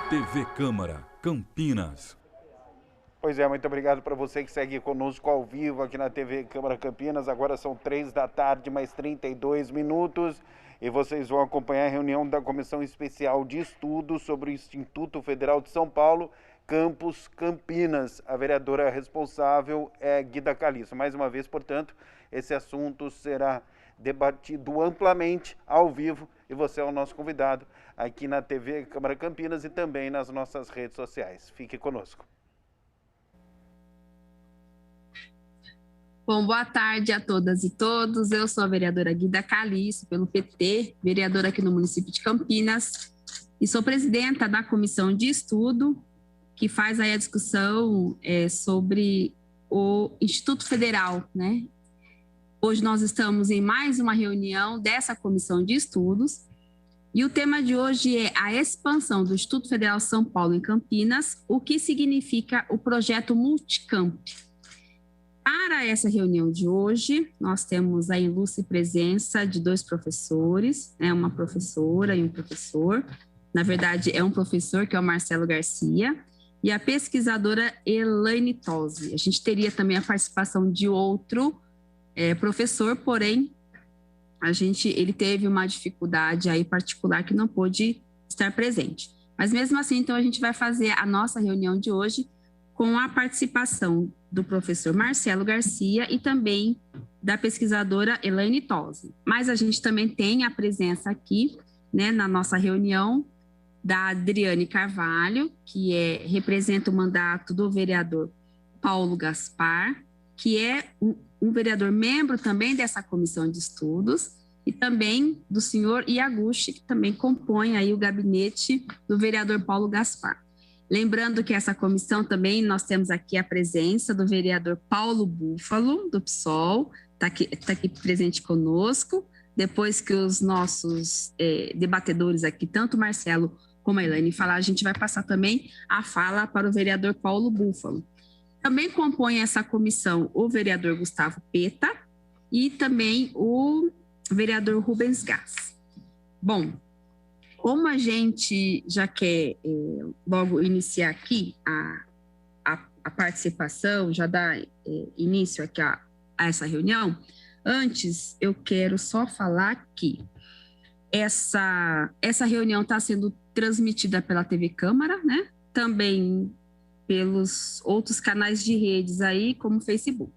TV Câmara, Campinas. Pois é, muito obrigado para você que segue conosco ao vivo aqui na TV Câmara Campinas. Agora são 3 da tarde, mais 32 minutos. E vocês vão acompanhar a reunião da Comissão Especial de Estudos sobre o Instituto Federal de São Paulo, Campus Campinas. A vereadora responsável é Guida Caliço. Mais uma vez, portanto, esse assunto será debatido amplamente ao vivo e você é o nosso convidado aqui na TV Câmara Campinas e também nas nossas redes sociais. Fique conosco. Bom, boa tarde a todas e todos. Eu sou a vereadora Guida Caliço, pelo PT, vereadora aqui no município de Campinas, e sou presidenta da comissão de estudo, que faz aí a discussão sobre o Instituto Federal, né? Hoje nós estamos em mais uma reunião dessa comissão de estudos, e o tema de hoje é a expansão do Instituto Federal São Paulo em Campinas, o que significa o projeto Multicamp. Para essa reunião de hoje, nós temos a ilustre presença de 2 professores, uma professora e um professor. Na verdade, é um professor, que é o Marcelo Garcia, e a pesquisadora Elaine Tosi. A gente teria também a participação de outro professor, porém, ele teve uma dificuldade aí particular que não pôde estar presente. Mas mesmo assim, então, a gente vai fazer a nossa reunião de hoje com a participação do professor Marcelo Garcia e também da pesquisadora Elaine Tosi. Mas a gente também tem a presença aqui, né, na nossa reunião, da Adriane Carvalho, que representa o mandato do vereador Paulo Gaspar, que é um vereador membro também dessa comissão de estudos, e também do senhor Iaguchi, que também compõe aí o gabinete do vereador Paulo Gaspar. Lembrando que essa comissão também, nós temos aqui a presença do vereador Paulo Búfalo, do PSOL, está aqui presente conosco, depois que os nossos debatedores aqui, tanto o Marcelo como a Elaine falar, a gente vai passar também a fala para o vereador Paulo Búfalo. Também compõe essa comissão o vereador Gustavo Peta e também o vereador Rubens Gás. Bom, como a gente já quer logo iniciar aqui a participação, já dar início aqui a essa reunião, antes eu quero só falar que essa reunião está sendo transmitida pela TV Câmara, né? Também pelos outros canais de redes aí, como o Facebook.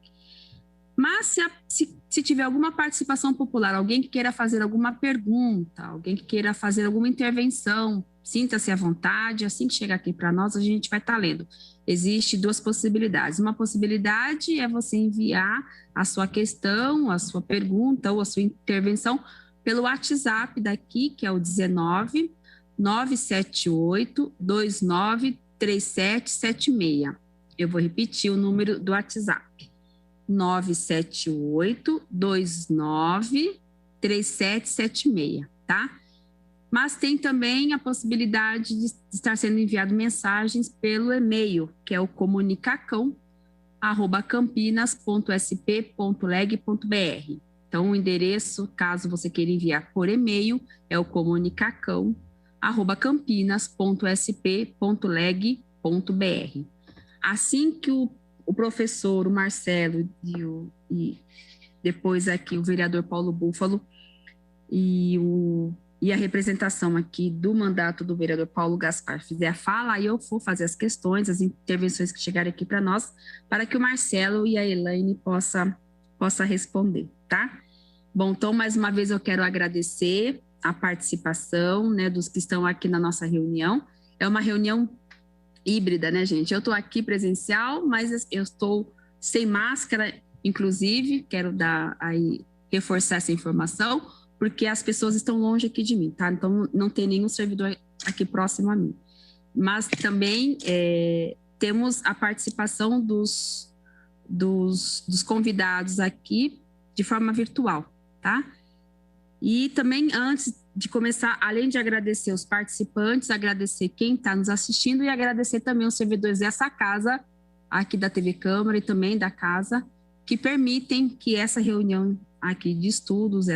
Mas se tiver alguma participação popular, alguém que queira fazer alguma pergunta, alguém que queira fazer alguma intervenção, sinta-se à vontade. Assim que chegar aqui para nós, a gente vai estar lendo. Existem 2 possibilidades. Uma possibilidade é você enviar a sua questão, a sua pergunta ou a sua intervenção pelo WhatsApp daqui, que é o 19 978 29 3776. Eu vou repetir o número do WhatsApp. 978-29-3776, tá? Mas tem também a possibilidade de estar sendo enviado mensagens pelo e-mail, que é o comunicacão@campinas.sp.leg.br. Então, o endereço, caso você queira enviar por e-mail, é o comunicacão@campinas.sp.leg.br. Assim que o professor, o Marcelo e depois aqui o vereador Paulo Búfalo e a representação aqui do mandato do vereador Paulo Gaspar fizer a fala, aí eu vou fazer as questões, as intervenções que chegarem aqui para nós, para que o Marcelo e a Elaine possa responder, tá? Bom, então, mais uma vez eu quero agradecer a participação, né, dos que estão aqui na nossa reunião. É uma reunião híbrida, né, gente? Eu estou aqui presencial, mas eu estou sem máscara, inclusive, quero reforçar essa informação, porque as pessoas estão longe aqui de mim, tá? Então, não tem nenhum servidor aqui próximo a mim. Mas também temos a participação dos convidados aqui de forma virtual, tá? E também, antes de começar, além de agradecer os participantes, agradecer quem está nos assistindo e agradecer também os servidores dessa casa, aqui da TV Câmara e também da casa, que permitem que essa reunião aqui de estudos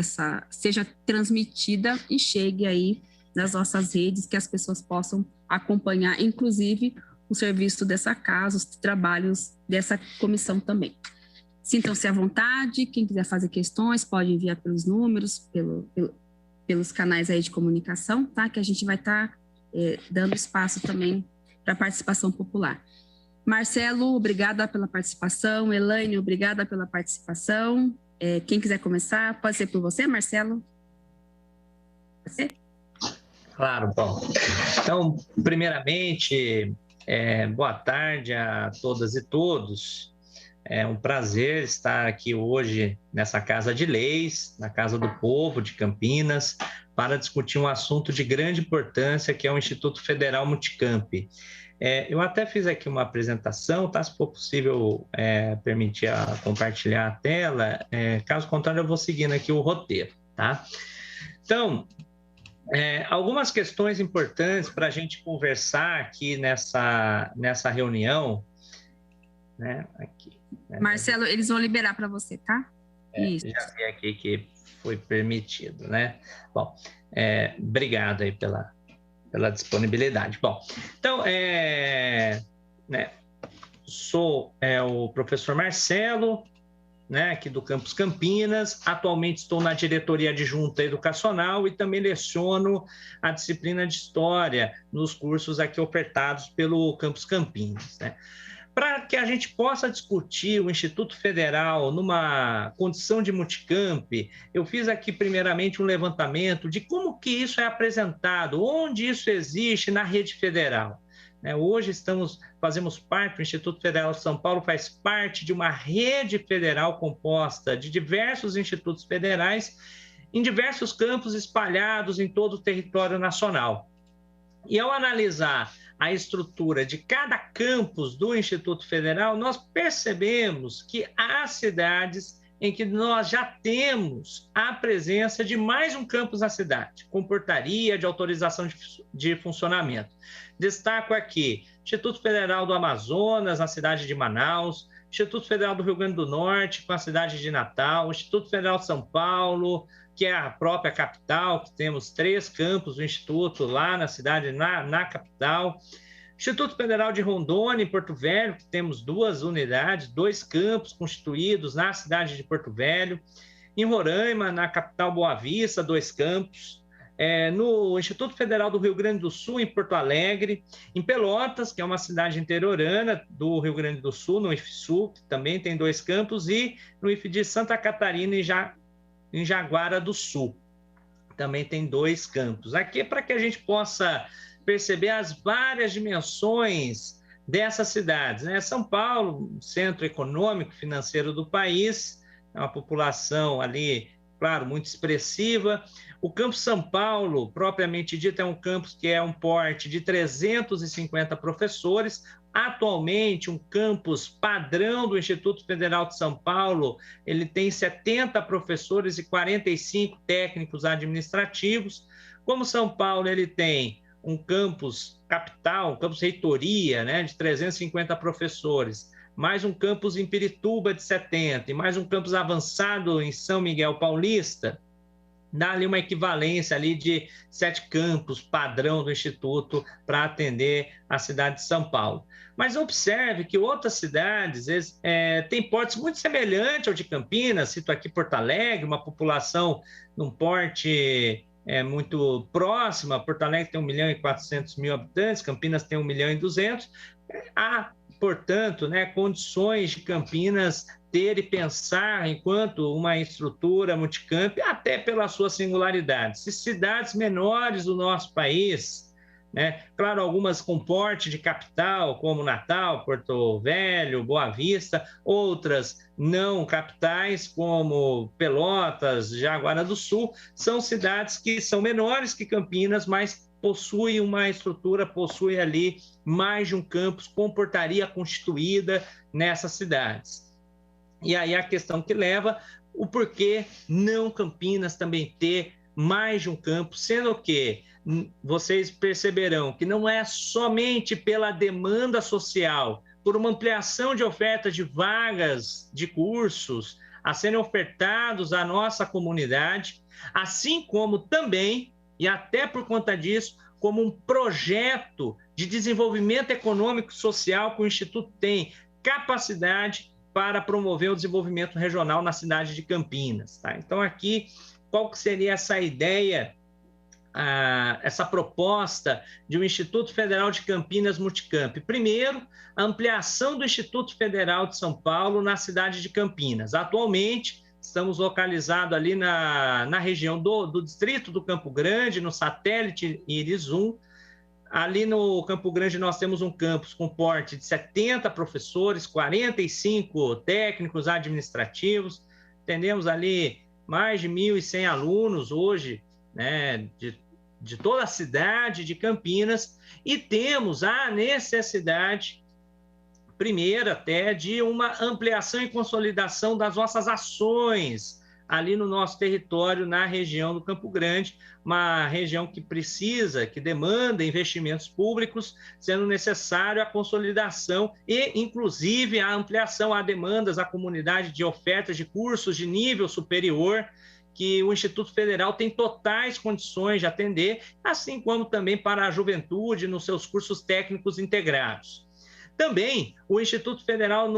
seja transmitida e chegue aí nas nossas redes, que as pessoas possam acompanhar, inclusive, o serviço dessa casa, os trabalhos dessa comissão também. Sintam-se à vontade, quem quiser fazer questões pode enviar pelos números, pelos canais aí de comunicação, tá? Que a gente vai estar dando espaço também para a participação popular. Marcelo, obrigada pela participação. Elaine, obrigada pela participação. Quem quiser começar, pode ser por você, Marcelo? Você? Claro, bom. Então, primeiramente, boa tarde a todas e todos. É um prazer estar aqui hoje nessa Casa de Leis, na Casa do Povo de Campinas, para discutir um assunto de grande importância, que é o Instituto Federal Multicamp. Eu até fiz aqui uma apresentação, tá? Se for possível permitir compartilhar a tela, caso contrário eu vou seguindo aqui o roteiro, tá? Então, algumas questões importantes para a gente conversar aqui nessa reunião, né? Aqui, né? Marcelo, eles vão liberar para você, tá? Isso. Já vi aqui que foi permitido, né? Bom, obrigado aí pela disponibilidade. Bom, então, sou o professor Marcelo, né, aqui do Campus Campinas. Atualmente estou na diretoria adjunta educacional e também leciono a disciplina de História nos cursos aqui ofertados pelo Campus Campinas, né? Para que a gente possa discutir o Instituto Federal numa condição de multicamp, eu fiz aqui primeiramente um levantamento de como que isso é apresentado, onde isso existe na rede federal. Hoje fazemos parte, o Instituto Federal de São Paulo faz parte de uma rede federal composta de diversos institutos federais em diversos campos espalhados em todo o território nacional. E ao analisar a estrutura de cada campus do Instituto Federal, nós percebemos que há cidades em que nós já temos a presença de mais um campus na cidade, com portaria de autorização de funcionamento. Destaco aqui Instituto Federal do Amazonas, na cidade de Manaus, Instituto Federal do Rio Grande do Norte, com a cidade de Natal, Instituto Federal de São Paulo, que é a própria capital, que temos 3 campos do Instituto lá na cidade, na capital. Instituto Federal de Rondônia, em Porto Velho, que temos 2 unidades, 2 campos constituídos na cidade de Porto Velho. Em Roraima, na capital Boa Vista, 2 campos. No Instituto Federal do Rio Grande do Sul, em Porto Alegre. Em Pelotas, que é uma cidade interiorana do Rio Grande do Sul, no IFSU, que também tem 2 campos. E no IF de Santa Catarina, em Jaguara do Sul. Também tem 2 campos. Aqui é para que a gente possa perceber as várias dimensões dessas cidades, né? São Paulo, centro econômico e financeiro do país, é uma população ali, claro, muito expressiva. O campus São Paulo, propriamente dito, é um campus que é um porte de 350 professores. Atualmente, um campus padrão do Instituto Federal de São Paulo, ele tem 70 professores e 45 técnicos administrativos. Como São Paulo, ele tem um campus capital, um campus reitoria, né, de 350 professores, mais um campus em Pirituba de 70 e mais um campus avançado em São Miguel Paulista, dá ali uma equivalência ali de 7 campos padrão do Instituto para atender a cidade de São Paulo. Mas observe que outras cidades têm portes muito semelhantes ao de Campinas, cito aqui Porto Alegre, uma população num porte muito próxima. Porto Alegre tem 1.400.000 habitantes, Campinas tem 1.200.000. Há, portanto, condições de Campinas ter e pensar enquanto uma estrutura multicamp, até pela sua singularidade. Se cidades menores do nosso país, claro, algumas com porte de capital, como Natal, Porto Velho, Boa Vista, outras não capitais, como Pelotas, Jaguara do Sul, são cidades que são menores que Campinas, mas possuem uma estrutura, possuem ali mais de um campus com portaria constituída nessas cidades. E aí a questão que leva o porquê não Campinas também ter mais de um campus, sendo que vocês perceberão que não é somente pela demanda social por uma ampliação de ofertas de vagas de cursos a serem ofertados à nossa comunidade, assim como também, e até por conta disso, como um projeto de desenvolvimento econômico e social que o Instituto tem capacidade para promover o desenvolvimento regional na cidade de Campinas. Tá? Então, aqui, qual que seria essa ideia, essa proposta de um Instituto Federal de Campinas Multicamp? Primeiro, a ampliação do Instituto Federal de São Paulo na cidade de Campinas. Atualmente, estamos localizados ali na região do distrito do Campo Grande, no satélite Iris 1. Ali no Campo Grande nós temos um campus com porte de 70 professores, 45 técnicos administrativos, atendemos ali mais de 1.100 alunos hoje, né, de toda a cidade de Campinas, e temos a necessidade, primeiro até, de uma ampliação e consolidação das nossas ações ali no nosso território, na região do Campo Grande, uma região que precisa, que demanda investimentos públicos, sendo necessário a consolidação e, inclusive, a ampliação a demandas da comunidade de ofertas de cursos de nível superior, que o Instituto Federal tem totais condições de atender, assim como também para a juventude nos seus cursos técnicos integrados. Também, o Instituto Federal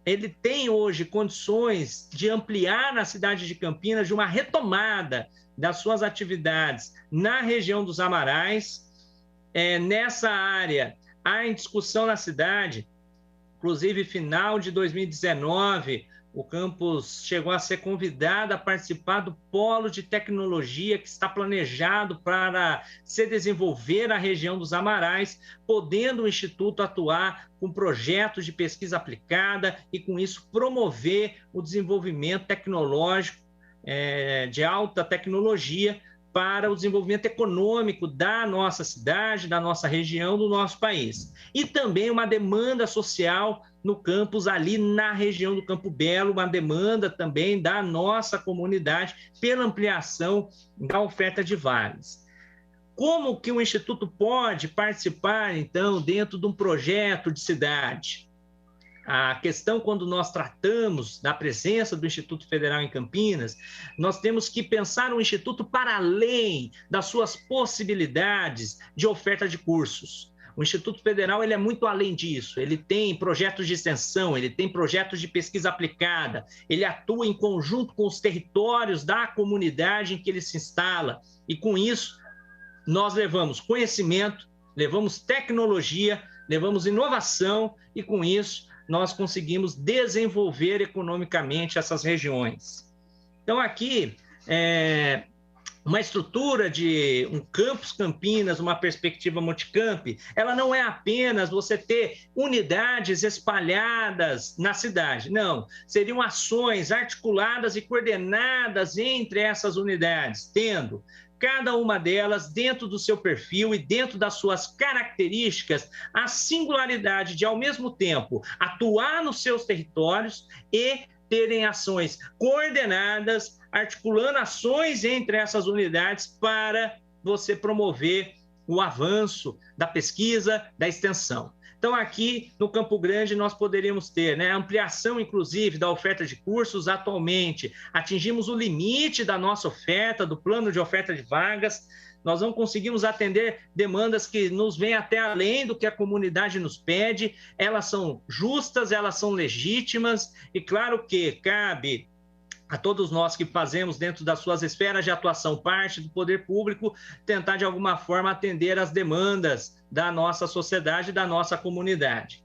ele tem hoje condições de ampliar na cidade de Campinas, de uma retomada das suas atividades na região dos Amarais. Nessa área, há em discussão na cidade, inclusive final de 2019, o campus chegou a ser convidado a participar do polo de tecnologia que está planejado para se desenvolver na região dos Amarais, podendo o Instituto atuar com projetos de pesquisa aplicada e, com isso, promover o desenvolvimento tecnológico de alta tecnologia para o desenvolvimento econômico da nossa cidade, da nossa região, do nosso país. E também uma demanda social no campus ali na região do Campo Belo, uma demanda também da nossa comunidade pela ampliação da oferta de vagas. Como que o Instituto pode participar, então, dentro de um projeto de cidade? A questão, quando nós tratamos da presença do Instituto Federal em Campinas, nós temos que pensar um instituto para além das suas possibilidades de oferta de cursos. O Instituto Federal ele é muito além disso, ele tem projetos de extensão, ele tem projetos de pesquisa aplicada, ele atua em conjunto com os territórios da comunidade em que ele se instala, e com isso nós levamos conhecimento, levamos tecnologia, levamos inovação, e com isso nós conseguimos desenvolver economicamente essas regiões. Então, aqui, uma estrutura de um campus Campinas, uma perspectiva multicamp, ela não é apenas você ter unidades espalhadas na cidade, não. Seriam ações articuladas e coordenadas entre essas unidades, tendo cada uma delas, dentro do seu perfil e dentro das suas características, a singularidade de, ao mesmo tempo, atuar nos seus territórios e terem ações coordenadas, articulando ações entre essas unidades para você promover o avanço da pesquisa, da extensão. Então, aqui no Campo Grande, nós poderíamos ter a ampliação, inclusive, da oferta de cursos. Atualmente, atingimos o limite da nossa oferta, do plano de oferta de vagas. Nós não conseguimos atender demandas que nos vêm até além do que a comunidade nos pede. Elas são justas, elas são legítimas, e claro que cabe a todos nós que fazemos dentro das suas esferas de atuação parte do poder público, tentar de alguma forma atender às demandas da nossa sociedade, da nossa comunidade.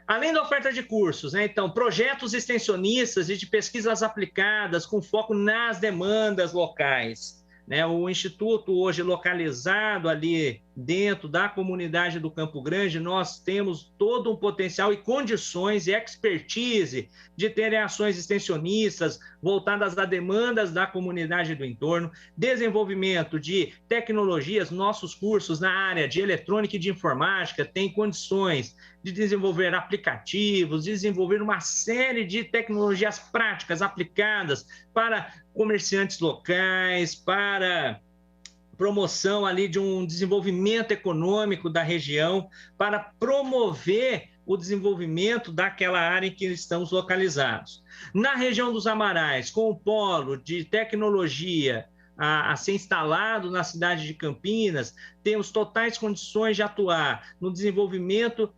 Além da oferta de cursos, então, projetos extensionistas e de pesquisas aplicadas com foco nas demandas locais. O Instituto hoje localizado ali dentro da comunidade do Campo Grande, nós temos todo um potencial e condições e expertise de terem ações extensionistas voltadas a demandas da comunidade do entorno, desenvolvimento de tecnologias. Nossos cursos na área de eletrônica e de informática têm condições de desenvolver aplicativos, desenvolver uma série de tecnologias práticas aplicadas para comerciantes locais, para promoção ali de um desenvolvimento econômico da região, para promover o desenvolvimento daquela área em que estamos localizados. Na região dos Amarais, com o polo de tecnologia a ser instalado na cidade de Campinas, temos totais condições de atuar no desenvolvimento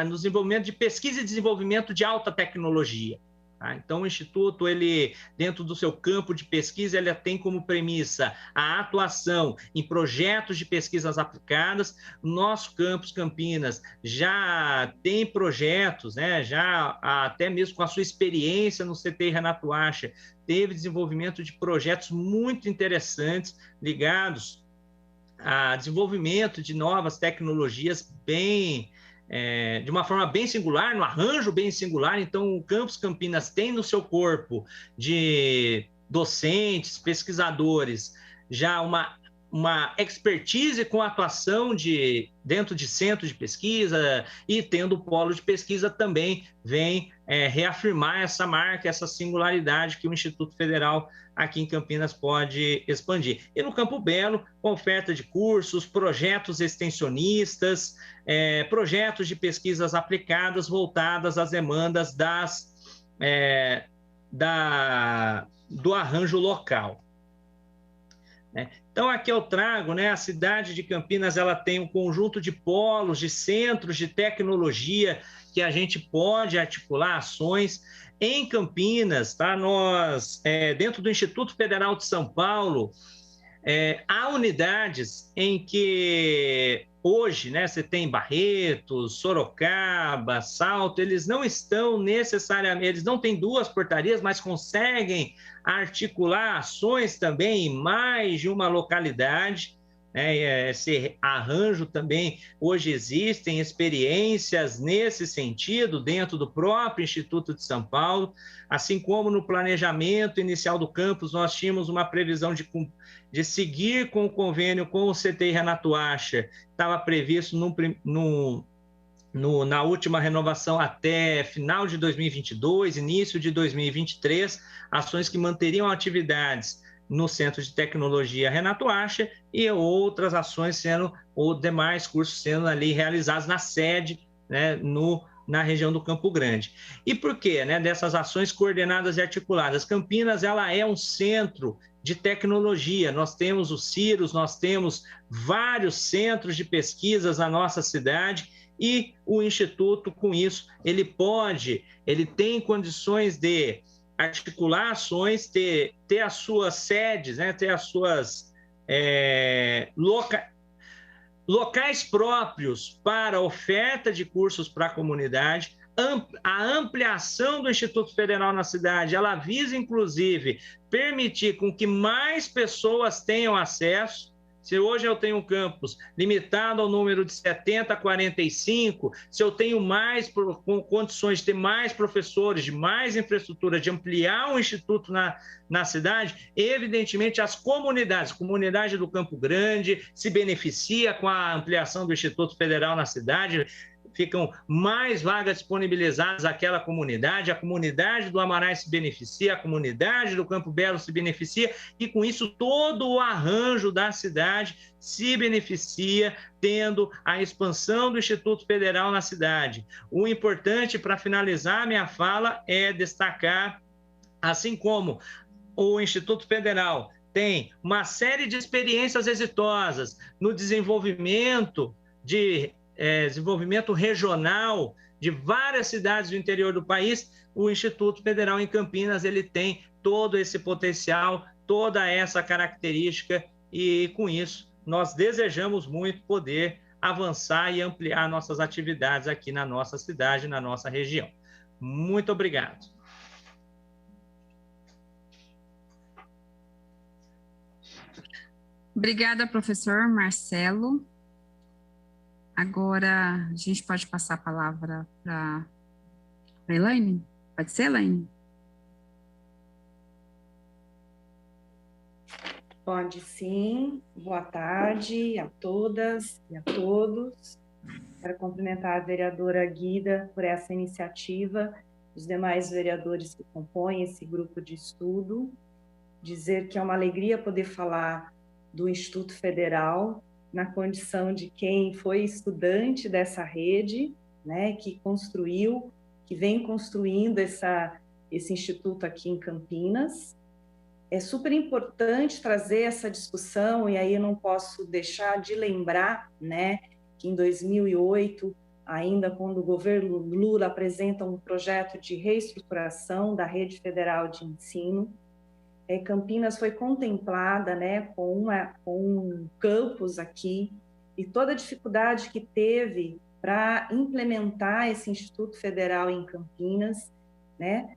no desenvolvimento de pesquisa e desenvolvimento de alta tecnologia. Tá? Então, o Instituto, dentro do seu campo de pesquisa, ele tem como premissa a atuação em projetos de pesquisas aplicadas. Nosso campus Campinas já tem projetos, né? Já até mesmo com a sua experiência no CTI Renato Acha, teve desenvolvimento de projetos muito interessantes ligados a desenvolvimento de novas tecnologias de uma forma bem singular, no arranjo bem singular. Então, o Campus Campinas tem no seu corpo de docentes, pesquisadores, já uma expertise com atuação dentro de centros de pesquisa, e tendo o polo de pesquisa também vem reafirmar essa marca, essa singularidade que o Instituto Federal aqui em Campinas pode expandir. E no Campo Belo, com oferta de cursos, projetos extensionistas, projetos de pesquisas aplicadas voltadas às demandas do arranjo local. Então, aqui eu trago, né, a cidade de Campinas, ela tem um conjunto de polos, de centros de tecnologia que a gente pode articular ações. Em Campinas, tá? Nós, dentro do Instituto Federal de São Paulo, há unidades em que hoje, né, você tem Barretos, Sorocaba, Salto, eles não estão necessariamente, eles não têm duas portarias, mas conseguem articular ações também em mais de uma localidade. Esse arranjo também, hoje existem experiências nesse sentido dentro do próprio Instituto de São Paulo, assim como no planejamento inicial do campus nós tínhamos uma previsão de seguir com o convênio com o CTI Renato Acha, estava previsto na última renovação até final de 2022, início de 2023, ações que manteriam atividades no Centro de Tecnologia Renato Acha e outras ações ou demais cursos sendo ali realizados na sede, né, na região do Campo Grande. E por quê? Né, dessas ações coordenadas e articuladas? Campinas, ela é um centro de tecnologia. Nós temos o CIRUS, nós temos vários centros de pesquisas na nossa cidade, e o Instituto, com isso, ele tem condições de articular ações, ter as suas sedes, né, ter as suas locais próprios para oferta de cursos para a comunidade. A ampliação do Instituto Federal na cidade, ela visa, inclusive, permitir com que mais pessoas tenham acesso. Se hoje eu tenho um campus limitado ao número de 70 a 45, se eu tenho com condições de ter mais professores, de mais infraestrutura, de ampliar o instituto na cidade, evidentemente as comunidades, a comunidade do Campo Grande se beneficia com a ampliação do Instituto Federal na cidade, ficam mais vagas disponibilizadas àquela comunidade, a comunidade do Amarais se beneficia, a comunidade do Campo Belo se beneficia, e com isso todo o arranjo da cidade se beneficia, tendo a expansão do Instituto Federal na cidade. O importante, para finalizar minha fala, é destacar, assim como o Instituto Federal tem uma série de experiências exitosas no desenvolvimento regional de várias cidades do interior do país, o Instituto Federal em Campinas, ele tem todo esse potencial, toda essa característica, e com isso nós desejamos muito poder avançar e ampliar nossas atividades aqui na nossa cidade, na nossa região. Muito obrigado. Obrigada, professor Marcelo. Agora, a gente pode passar a palavra para a Elaine? Pode ser, Elaine? Pode sim. Boa tarde a todas e a todos. Quero cumprimentar a vereadora Guida por essa iniciativa, os demais vereadores que compõem esse grupo de estudo. Dizer que é uma alegria poder falar do Instituto Federal, na condição de quem foi estudante dessa rede, né, que vem construindo esse instituto aqui em Campinas. É super importante trazer essa discussão, e aí eu não posso deixar de lembrar, né, que em 2008, ainda quando o governo Lula apresenta um projeto de reestruturação da rede federal de ensino, Campinas foi contemplada, né, com um campus aqui, e toda a dificuldade que teve para implementar esse Instituto Federal em Campinas, né?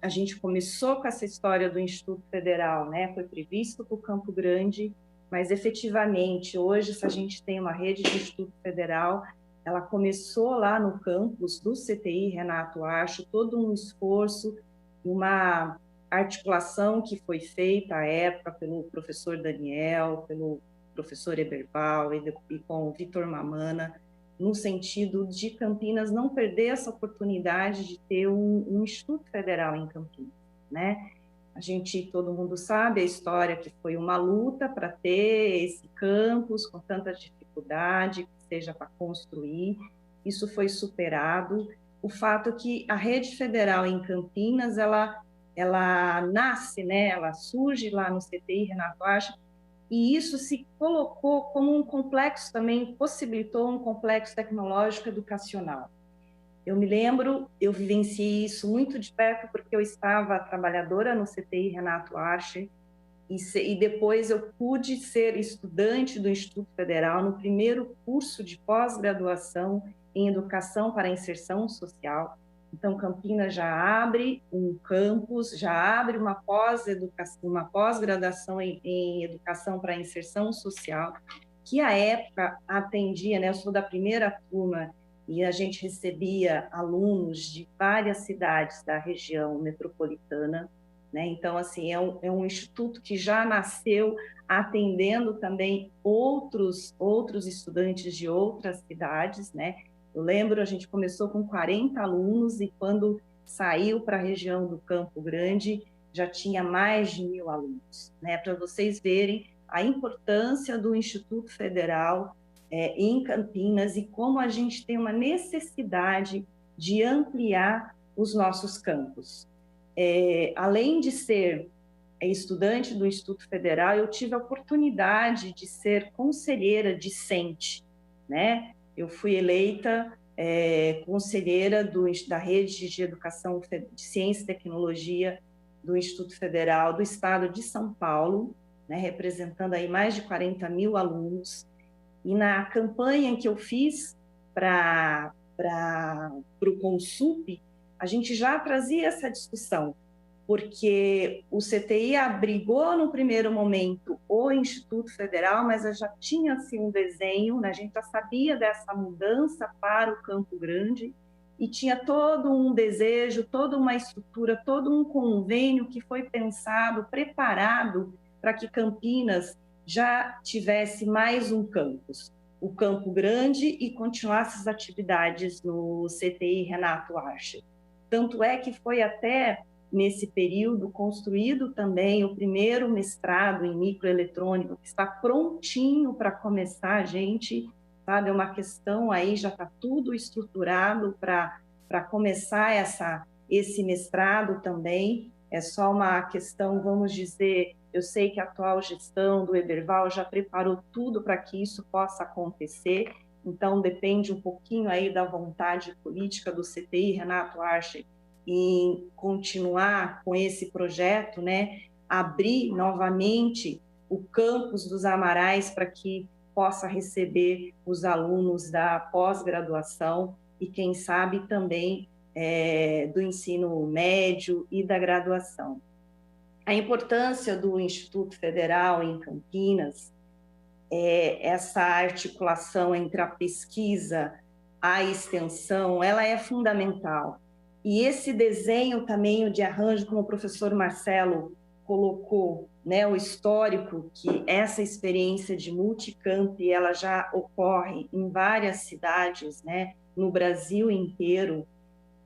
A gente começou com essa história do Instituto Federal, né? Foi previsto para o Campo Grande, mas efetivamente hoje, se a gente tem uma rede de Instituto Federal, ela começou lá no campus do CTI Renato Archo, todo um esforço, uma articulação que foi feita à época pelo professor Daniel, pelo professor Eberval e com o Vitor Mamana, no sentido de Campinas não perder essa oportunidade de ter um Instituto Federal em Campinas, né? Todo mundo sabe a história que foi uma luta para ter esse campus com tanta dificuldade, que seja para construir, isso foi superado. O fato é que a rede federal em Campinas, ela nasce, né? Ela surge lá no CTI Renato Archo, e isso se colocou como um complexo também, possibilitou um complexo tecnológico educacional. Eu me lembro, eu vivenciei isso muito de perto, porque eu estava trabalhadora no CTI Renato Archer, e depois eu pude ser estudante do Instituto Federal no primeiro curso de pós-graduação em Educação para a Inserção Social. Então, Campinas já abre um campus, já abre uma pós-graduação em Educação para a Inserção Social, que à época atendia, né? Eu sou da primeira turma, e a gente recebia alunos de várias cidades da região metropolitana, né? Então, assim, é um instituto que já nasceu atendendo também outros estudantes de outras cidades, né? Eu lembro, a gente começou com 40 alunos, e quando saiu para a região do Campo Grande, já tinha mais de 1.000 alunos, né? Para vocês verem a importância do Instituto Federal em Campinas, e como a gente tem uma necessidade de ampliar os nossos campos. Além de ser estudante do Instituto Federal, eu tive a oportunidade de ser conselheira discente, né? Eu fui eleita conselheira da Rede de Educação de Ciência e Tecnologia do Instituto Federal do Estado de São Paulo, né, representando aí mais de 40.000 alunos. E na campanha que eu fiz para o Consup, a gente já trazia essa discussão, porque o CTI abrigou no primeiro momento o Instituto Federal, mas já tinha assim, um desenho, né? A gente já sabia dessa mudança para o Campo Grande, e tinha todo um desejo, toda uma estrutura, todo um convênio que foi pensado, preparado para que Campinas já tivesse mais um campus, o Campo Grande, e continuasse as atividades no CTI Renato Archer. Tanto é que foi até nesse período construído também o primeiro mestrado em microeletrônica, que está prontinho para começar, gente, sabe? É uma questão aí, já está tudo estruturado para começar esse mestrado também. É só uma questão, vamos dizer, eu sei que a atual gestão do Eberval já preparou tudo para que isso possa acontecer, então depende um pouquinho aí da vontade política do CTI Renato Archer em continuar com esse projeto, né? Abrir novamente o campus dos Amarais para que possa receber os alunos da pós-graduação e, quem sabe, também do ensino médio e da graduação. A importância do Instituto Federal em Campinas, essa articulação entre a pesquisa, a extensão, ela é fundamental. E esse desenho também de arranjo, como o professor Marcelo colocou, né, o histórico, que essa experiência de multicamp, ela já ocorre em várias cidades, né, no Brasil inteiro,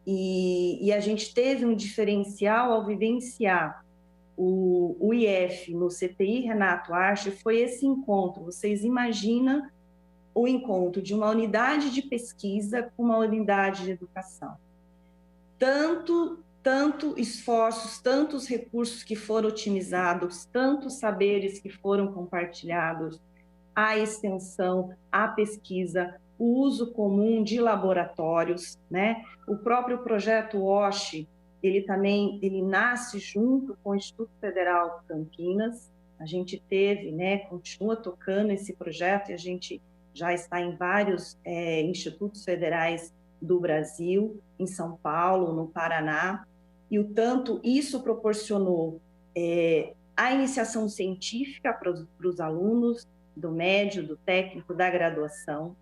e a gente teve um diferencial ao vivenciar o IF no CTI Renato Archer, foi esse encontro. Vocês imaginam o encontro de uma unidade de pesquisa com uma unidade de educação. Tanto esforços, tantos recursos que foram otimizados, tantos saberes que foram compartilhados, a extensão, a pesquisa, o uso comum de laboratórios, né? O próprio projeto WASH, ele nasce junto com o Instituto Federal Campinas. A gente teve, né, continua tocando esse projeto e a gente já está em vários institutos federais do Brasil, em São Paulo, no Paraná, e o tanto isso proporcionou a iniciação científica para os alunos do médio, do técnico, da graduação,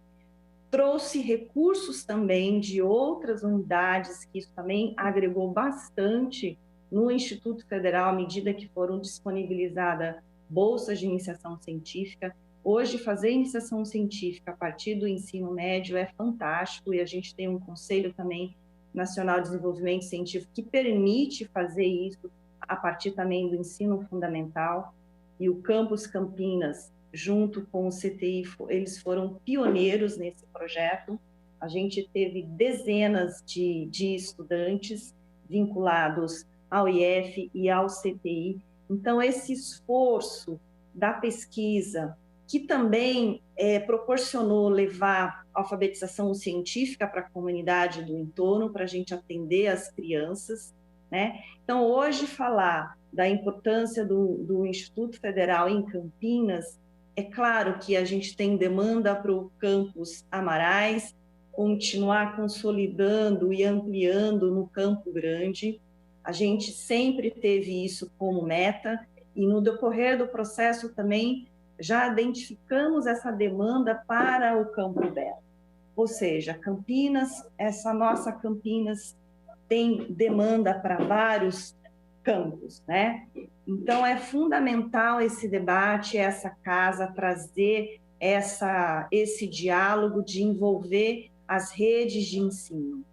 trouxe recursos também de outras unidades, que isso também agregou bastante no Instituto Federal, à medida que foram disponibilizadas bolsas de iniciação científica. Hoje, fazer iniciação científica a partir do ensino médio é fantástico, e a gente tem um Conselho também Nacional de Desenvolvimento Científico que permite fazer isso a partir também do ensino fundamental, e o Campus Campinas, junto com o CTI, eles foram pioneiros nesse projeto. A gente teve dezenas de estudantes vinculados ao IF e ao CTI. Então, esse esforço da pesquisa, que também proporcionou levar alfabetização científica para a comunidade do entorno, para a gente atender as crianças, né? Então, hoje, falar da importância do Instituto Federal em Campinas, é claro que a gente tem demanda para o campus Amarais, continuar consolidando e ampliando no Campo Grande. A gente sempre teve isso como meta, e no decorrer do processo também já identificamos essa demanda para o Campo Belo. Ou seja, Campinas, essa nossa Campinas tem demanda para vários campos, né? Então, é fundamental esse debate, essa casa, trazer esse diálogo de envolver as redes de ensino.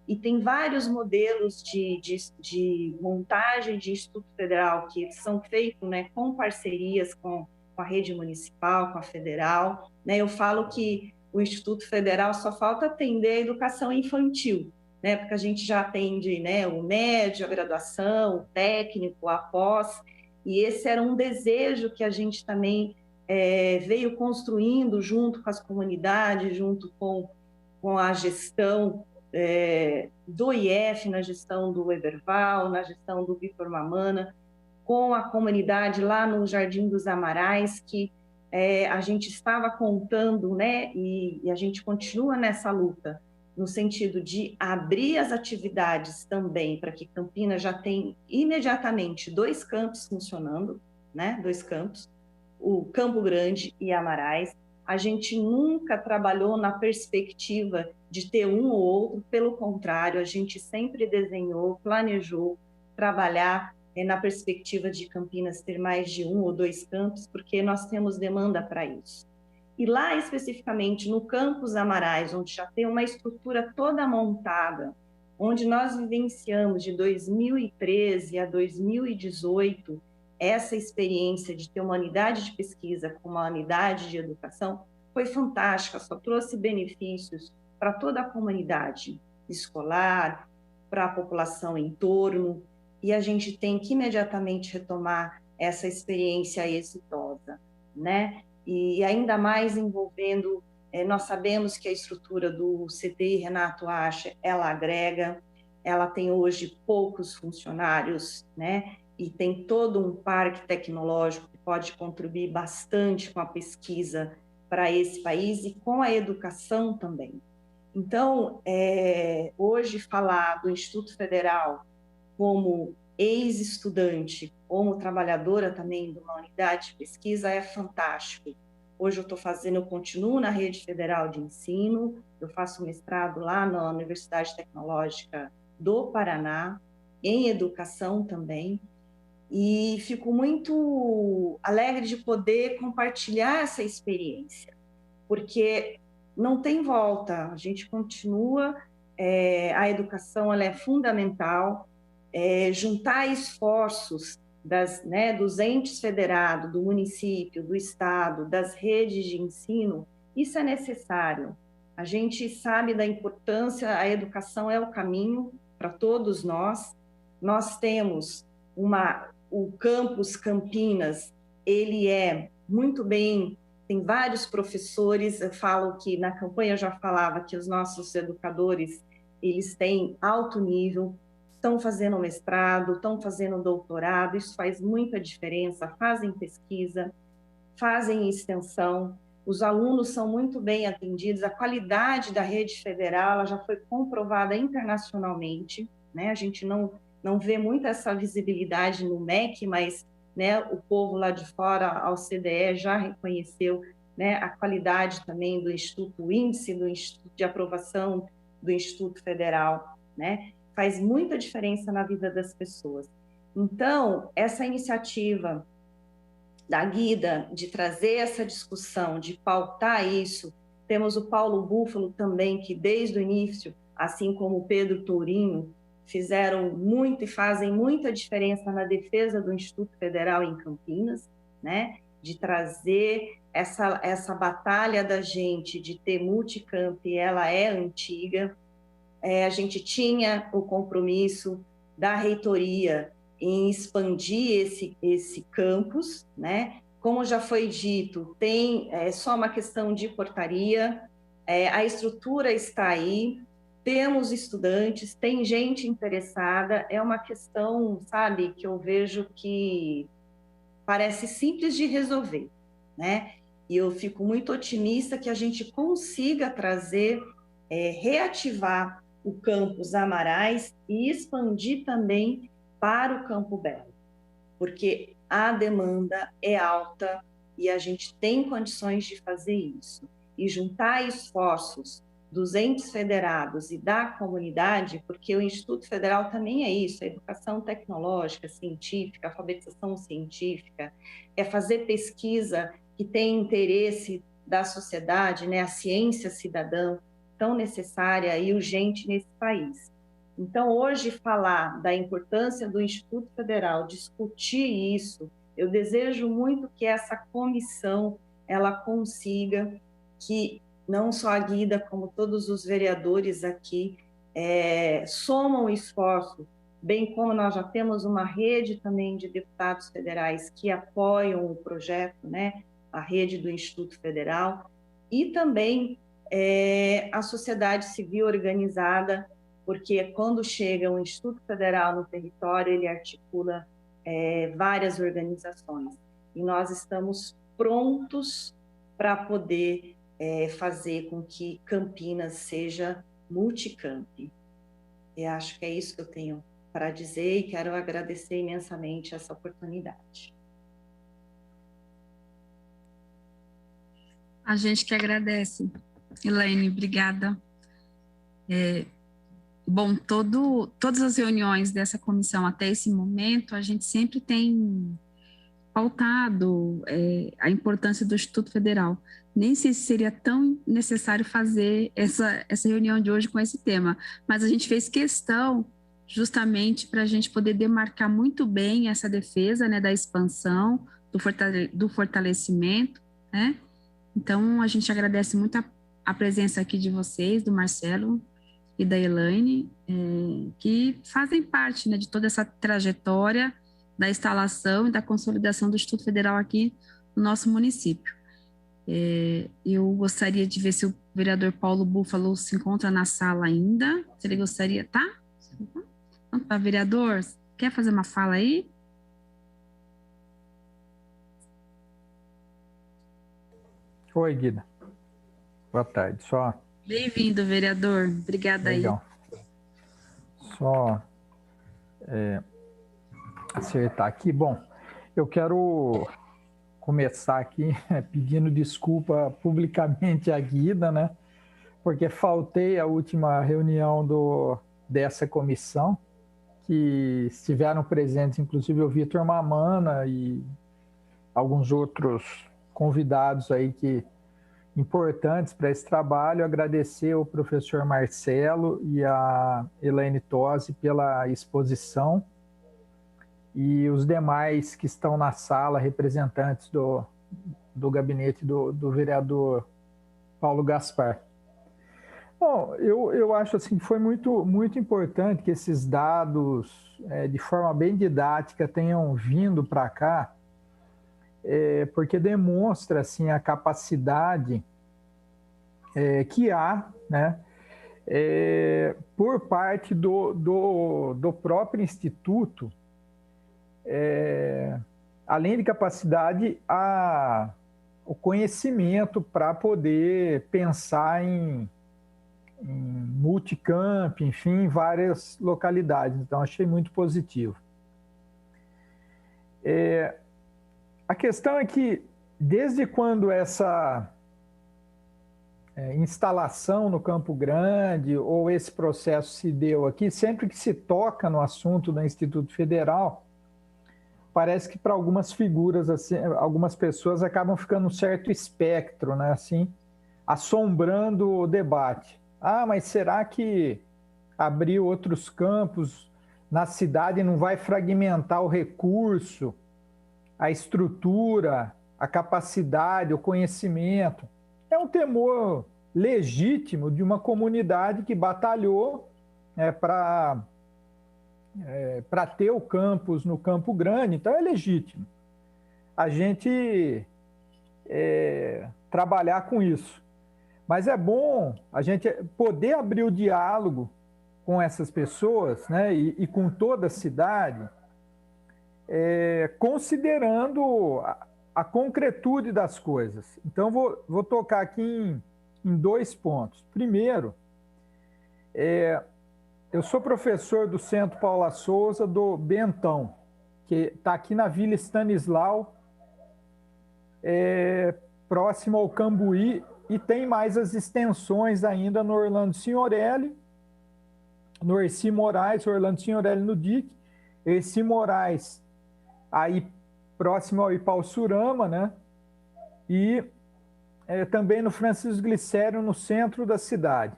E tem vários modelos de montagem de Instituto Federal que são feitos, né, com parcerias com a rede municipal, com a federal, né? Eu falo que o Instituto Federal só falta atender a educação infantil, né? Porque a gente já atende, né, o médio, a graduação, o técnico, a pós, e esse era um desejo que a gente também veio construindo junto com as comunidades, junto com a gestão do IF, na gestão do Eberval, na gestão do Vitor Mamana, com a comunidade lá no Jardim dos Amarais, que a gente estava contando, né, e a gente continua nessa luta, no sentido de abrir as atividades também, para que Campinas já tenha imediatamente 2 campos funcionando, né, 2 campos, o Campo Grande e Amarais. A gente nunca trabalhou na perspectiva de ter um ou outro, pelo contrário, a gente sempre desenhou, planejou trabalhar na perspectiva de Campinas ter mais de 1 ou 2 campos, porque nós temos demanda para isso. E lá, especificamente, no Campus Amarais, onde já tem uma estrutura toda montada, onde nós vivenciamos de 2013 a 2018 essa experiência de ter uma unidade de pesquisa com uma unidade de educação, foi fantástica, só trouxe benefícios para toda a comunidade escolar, para a população em torno, e a gente tem que imediatamente retomar essa experiência exitosa, né? E ainda mais envolvendo, nós sabemos que a estrutura do CTI Renato Acha, ela agrega, ela tem hoje poucos funcionários, né? E tem todo um parque tecnológico que pode contribuir bastante com a pesquisa para esse país e com a educação também. Então, hoje falar do Instituto Federal como ex-estudante, como trabalhadora também de uma unidade de pesquisa é fantástico. Hoje eu continuo na Rede Federal de Ensino, eu faço mestrado lá na Universidade Tecnológica do Paraná, em educação também, e fico muito alegre de poder compartilhar essa experiência, porque não tem volta, a gente continua, a educação ela é fundamental, juntar esforços dos entes federados, do município, do estado, das redes de ensino, Isso é necessário. A gente sabe da importância, a educação é o caminho para todos nós. Nós temos o campus Campinas, ele é muito bem, tem vários professores, eu falo que na campanha eu já falava que os nossos educadores, eles têm alto nível, estão fazendo mestrado, estão fazendo doutorado, isso faz muita diferença, fazem pesquisa, fazem extensão, os alunos são muito bem atendidos, a qualidade da rede federal ela já foi comprovada internacionalmente, né? A gente não vê muito essa visibilidade no MEC, mas, né, o povo lá de fora, a OCDE, já reconheceu, né, a qualidade também do Instituto, o índice do Instituto de aprovação do Instituto Federal, né? Faz muita diferença na vida das pessoas. Então, essa iniciativa da Guida, de trazer essa discussão, de pautar isso. Temos o Paulo Búfalo também, que desde o início, assim como o Pedro Tourinho, fizeram muito e fazem muita diferença na defesa do Instituto Federal em Campinas, né? De trazer essa batalha da gente de ter multicamp, ela é antiga. A gente tinha o compromisso da reitoria em expandir esse campus, né? Como já foi dito, tem só uma questão de portaria, a estrutura está aí, temos estudantes, tem gente interessada, é uma questão, sabe, que eu vejo que parece simples de resolver, né? E eu fico muito otimista que a gente consiga trazer, reativar o campus Amarais e expandir também para o Campo Belo, porque a demanda é alta e a gente tem condições de fazer isso. E juntar esforços dos entes federados e da comunidade, porque o Instituto Federal também é isso, é educação tecnológica, científica, alfabetização científica, é fazer pesquisa que tem interesse da sociedade, né, a ciência cidadã, tão necessária e urgente nesse país. Então, hoje, falar da importância do Instituto Federal, discutir isso, eu desejo muito que essa comissão ela consiga, que não só a Guida, como todos os vereadores aqui, somam esforço, bem como nós já temos uma rede também de deputados federais que apoiam o projeto, né, a rede do Instituto Federal, e também a sociedade civil organizada, porque quando chega um Instituto Federal no território, ele articula várias organizações. E nós estamos prontos para poder fazer com que Campinas seja multicamp. Eu acho que é isso que eu tenho para dizer e quero agradecer imensamente essa oportunidade. A gente que agradece. Elaine, obrigada. Bom, todas as reuniões dessa comissão até esse momento, a gente sempre tem pautado a importância do Instituto Federal. Nem sei se seria tão necessário fazer essa reunião de hoje com esse tema, mas a gente fez questão justamente para a gente poder demarcar muito bem essa defesa, né, da expansão, do fortalecimento, né? Então, a gente agradece muito a presença aqui de vocês, do Marcelo e da Elaine, que fazem parte, né, de toda essa trajetória da instalação e da consolidação do Instituto Federal aqui no nosso município. Eu gostaria de ver se o vereador Paulo Búfalo se encontra na sala ainda, se ele gostaria, tá? Então, tá, vereador, quer fazer uma fala aí? Oi, Guida. Boa tarde. Bem-vindo, vereador. Obrigada. Legal. Aí. Só acertar aqui. Bom, eu quero começar aqui pedindo desculpa publicamente à Guida, né? Porque faltei à última reunião dessa comissão, que estiveram presentes, inclusive o Vitor Mamana e alguns outros convidados aí importantes para esse trabalho. Agradecer ao professor Marcelo e a Elaine Tosi pela exposição e os demais que estão na sala, representantes do gabinete do vereador Paulo Gaspar. Bom, eu acho assim, que foi muito importante que esses dados, de forma bem didática, tenham vindo para cá, porque demonstra assim, a capacidade que há, né, por parte do próprio Instituto, além de capacidade, o conhecimento para poder pensar em multicamp, enfim, em várias localidades. Então, achei muito positivo. A questão é que, desde quando essa instalação no Campo Grande, ou esse processo se deu aqui, sempre que se toca no assunto do Instituto Federal, parece que para algumas figuras, assim, algumas pessoas acabam ficando um certo espectro, né, assim, assombrando o debate. Ah, mas será que abrir outros campos na cidade não vai fragmentar o recurso, a estrutura, a capacidade, o conhecimento? É um temor legítimo de uma comunidade que batalhou para ter o campus no Campo Grande, então é legítimo a gente trabalhar com isso. Mas é bom a gente poder abrir o diálogo com essas pessoas, né, e com toda a cidade, considerando a concretude das coisas. Então, vou tocar aqui em 2 pontos. Primeiro, eu sou professor do Centro Paula Souza do Bentão, que está aqui na Vila Stanislau, próximo ao Cambuí, e tem mais as extensões ainda no Orlando Signorelli, no Erci Moraes, Orlando Signorelli no DIC, Erci Moraes aí próximo ao Ipauçurama, né? E também no Francisco Glicério, no centro da cidade.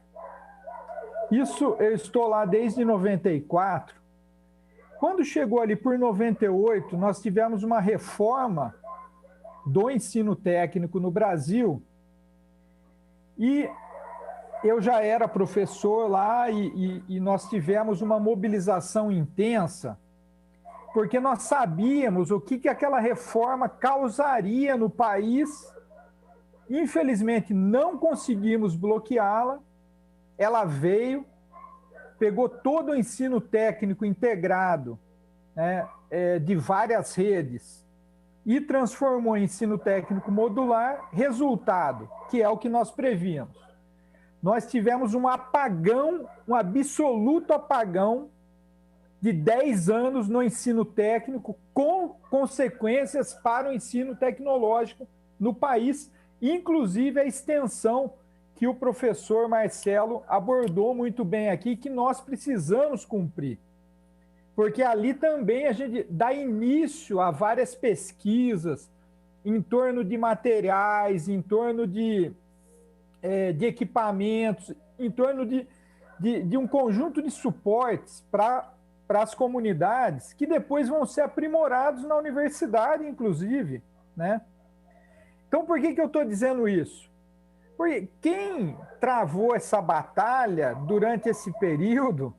Isso, eu estou lá desde 94. Quando chegou ali por 98, nós tivemos uma reforma do ensino técnico no Brasil, e eu já era professor lá, e nós tivemos uma mobilização intensa, porque nós sabíamos o que aquela reforma causaria no país. Infelizmente, não conseguimos bloqueá-la. Ela veio, pegou todo o ensino técnico integrado, né, de várias redes, e transformou em ensino técnico modular. Resultado, que é o que nós prevíamos. Nós tivemos um apagão, um absoluto apagão de 10 anos no ensino técnico, com consequências para o ensino tecnológico no país, inclusive a extensão que o professor Marcelo abordou muito bem aqui, que nós precisamos cumprir. Porque ali também a gente dá início a várias pesquisas em torno de materiais, em torno de equipamentos, em torno de um conjunto de suportes para as comunidades, que depois vão ser aprimorados na universidade, inclusive, né? Então, por que eu estou dizendo isso? Porque quem travou essa batalha durante esse período,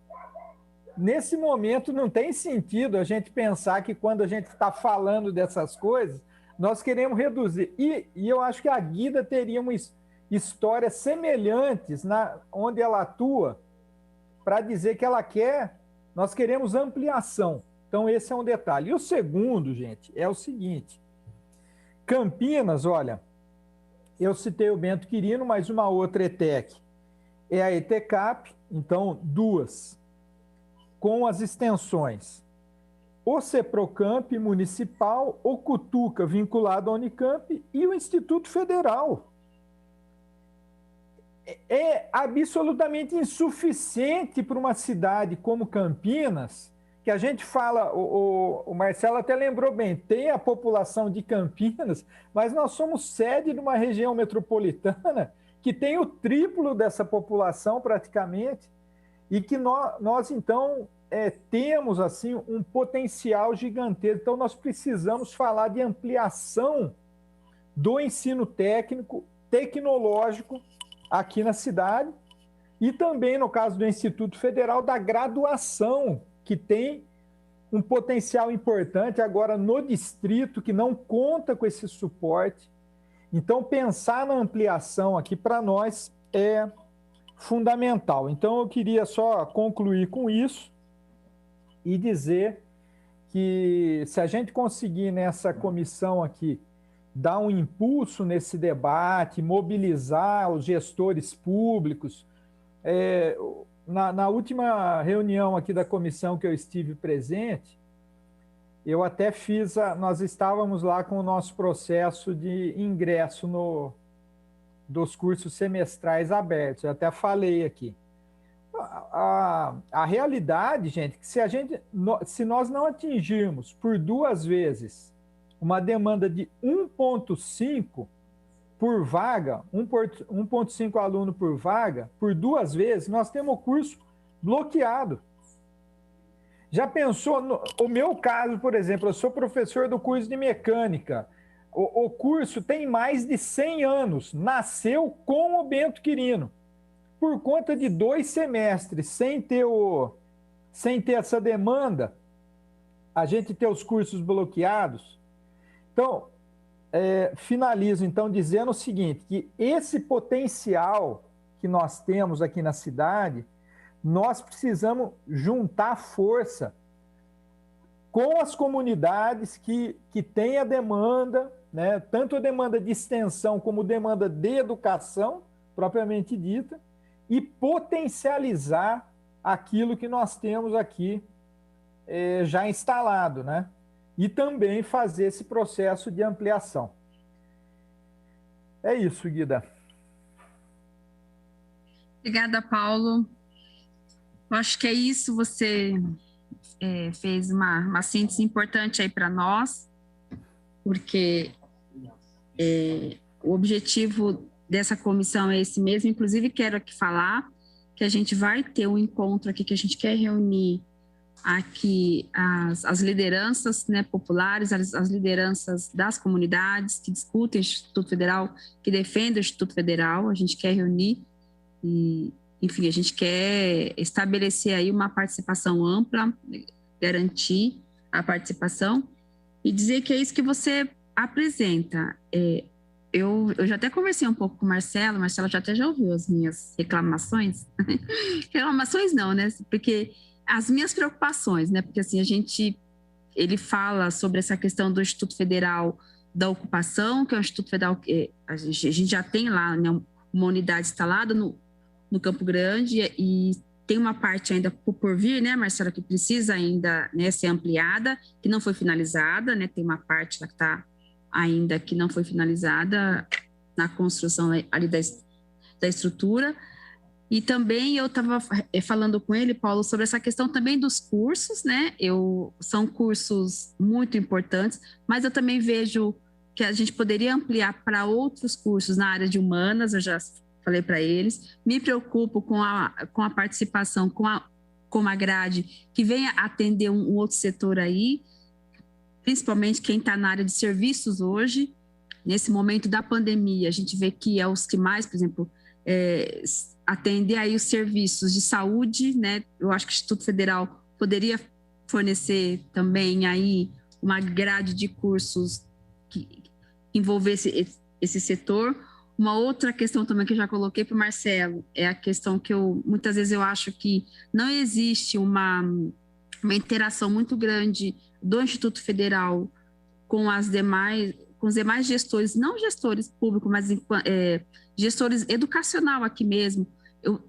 nesse momento não tem sentido a gente pensar que quando a gente está falando dessas coisas, nós queremos reduzir. E eu acho que a Guida teria uma histórias semelhantes onde ela atua, para dizer que nós queremos ampliação. Então, esse é um detalhe. E o segundo, gente, é o seguinte: Campinas, olha, eu citei o Bento Quirino, mas uma outra ETEC é a ETECAP, então 2, com as extensões o CEPROCAMP municipal, o CUTUCA vinculado à Unicamp e o Instituto Federal. É absolutamente insuficiente para uma cidade como Campinas, que a gente fala, o Marcelo até lembrou bem, tem a população de Campinas, mas nós somos sede de uma região metropolitana que tem o triplo dessa população praticamente, e que nós então, temos assim um potencial gigantesco. Então nós precisamos falar de ampliação do ensino técnico, tecnológico aqui na cidade, e também, no caso do Instituto Federal, da graduação, que tem um potencial importante agora no distrito, que não conta com esse suporte. Então, pensar na ampliação aqui para nós é fundamental. Então, eu queria só concluir com isso e dizer que se a gente conseguir nessa comissão aqui dar um impulso nesse debate, mobilizar os gestores públicos. Na última reunião aqui da comissão que eu estive presente, eu até nós estávamos lá com o nosso processo de ingresso dos cursos semestrais abertos, eu até falei aqui. A realidade, gente, que se nós não atingirmos por 2 vezes uma demanda de 1,5 por vaga, 1,5 aluno por vaga, por 2 vezes, nós temos o curso bloqueado. Já pensou, o meu caso, por exemplo, eu sou professor do curso de mecânica, o curso tem mais de 100 anos, nasceu com o Bento Quirino. Por conta de 2 semestres, sem ter essa demanda, a gente ter os cursos bloqueados. Então, finalizo então dizendo o seguinte, que esse potencial que nós temos aqui na cidade, nós precisamos juntar força com as comunidades que têm a demanda, né, tanto a demanda de extensão como demanda de educação, propriamente dita, e potencializar aquilo que nós temos aqui já instalado, né? E também fazer esse processo de ampliação. É isso, Guida. Obrigada, Paulo. Eu acho que é isso, você fez uma síntese importante aí para nós, porque o objetivo dessa comissão é esse mesmo. Inclusive, quero aqui falar que a gente vai ter um encontro aqui, que a gente quer reunir aqui as lideranças, né, populares, as lideranças das comunidades que discutem o Instituto Federal, que defendem o Instituto Federal. A gente quer reunir e, enfim, a gente quer estabelecer aí uma participação ampla, garantir a participação e dizer que é isso que você apresenta. Eu já até conversei um pouco com o Marcelo já ouviu as minhas reclamações. Reclamações não, né? Porque as minhas preocupações, né? Porque assim, ele fala sobre essa questão do Instituto Federal da Ocupação, que é um Instituto Federal que a gente já tem lá, né, uma unidade instalada no Campo Grande, e tem uma parte ainda por vir, né, Marcelo, que precisa ainda, né, ser ampliada, que não foi finalizada, né? Tem uma parte lá que está ainda que não foi finalizada na construção ali da estrutura. E também eu estava falando com ele, Paulo, sobre essa questão também dos cursos, né? São cursos muito importantes, mas eu também vejo que a gente poderia ampliar para outros cursos na área de humanas, eu já falei para eles. Me preocupo com a participação, com a grade, que venha atender um outro setor aí, principalmente quem está na área de serviços hoje. Nesse momento da pandemia, a gente vê que é os que mais, por exemplo, atender aí os serviços de saúde, né? Eu acho que o Instituto Federal poderia fornecer também aí uma grade de cursos que envolvesse esse setor. Uma outra questão também que eu já coloquei para o Marcelo é a questão que muitas vezes eu acho que não existe uma interação muito grande do Instituto Federal com os demais gestores, não gestores públicos, mas gestores educacional aqui mesmo.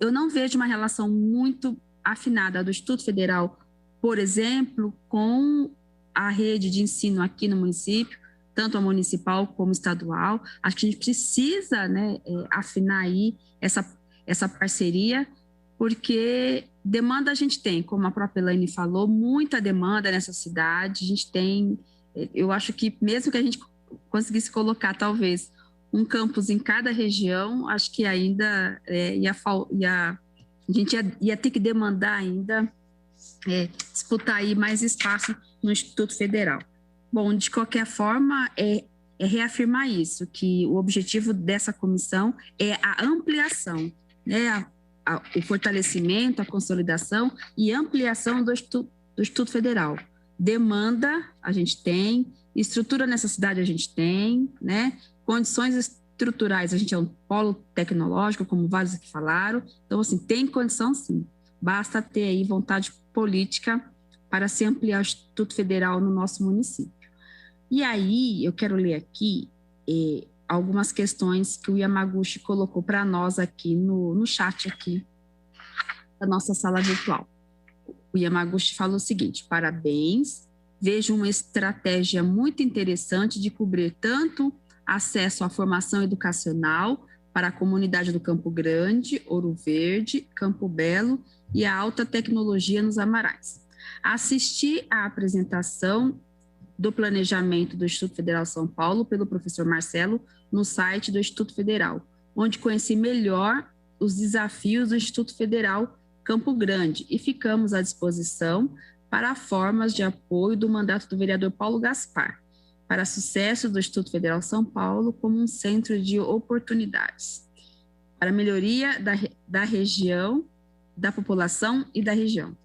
Eu não vejo uma relação muito afinada do Instituto Federal, por exemplo, com a rede de ensino aqui no município, tanto a municipal como estadual. Acho que a gente precisa, né, afinar aí essa parceria, porque demanda a gente tem, como a própria Elaine falou, muita demanda nessa cidade. A gente tem, eu acho que mesmo que a gente conseguisse colocar talvez um campus em cada região, acho que ainda a gente ia ter que demandar ainda disputar aí mais espaço no Instituto Federal. Bom, de qualquer forma, é reafirmar isso, que o objetivo dessa comissão é a ampliação, né, o fortalecimento, a consolidação e ampliação do Instituto Federal. Demanda a gente tem, estrutura, necessidade a gente tem, né? Condições estruturais, a gente é um polo tecnológico, como vários aqui falaram, então, assim, tem condição sim, basta ter aí vontade política para se ampliar o Instituto Federal no nosso município. E aí, eu quero ler aqui algumas questões que o Yamaguchi colocou para nós aqui no chat aqui da nossa sala virtual. O Yamaguchi falou o seguinte: parabéns, vejo uma estratégia muito interessante de cobrir tanto acesso à formação educacional para a comunidade do Campo Grande, Ouro Verde, Campo Belo e a alta tecnologia nos Amarais. Assisti à apresentação do planejamento do Instituto Federal São Paulo pelo professor Marcelo no site do Instituto Federal, onde conheci melhor os desafios do Instituto Federal Campo Grande e ficamos à disposição para formas de apoio do mandato do vereador Paulo Gaspar, para sucesso do Instituto Federal São Paulo como um centro de oportunidades, para a melhoria da região, da população e da região.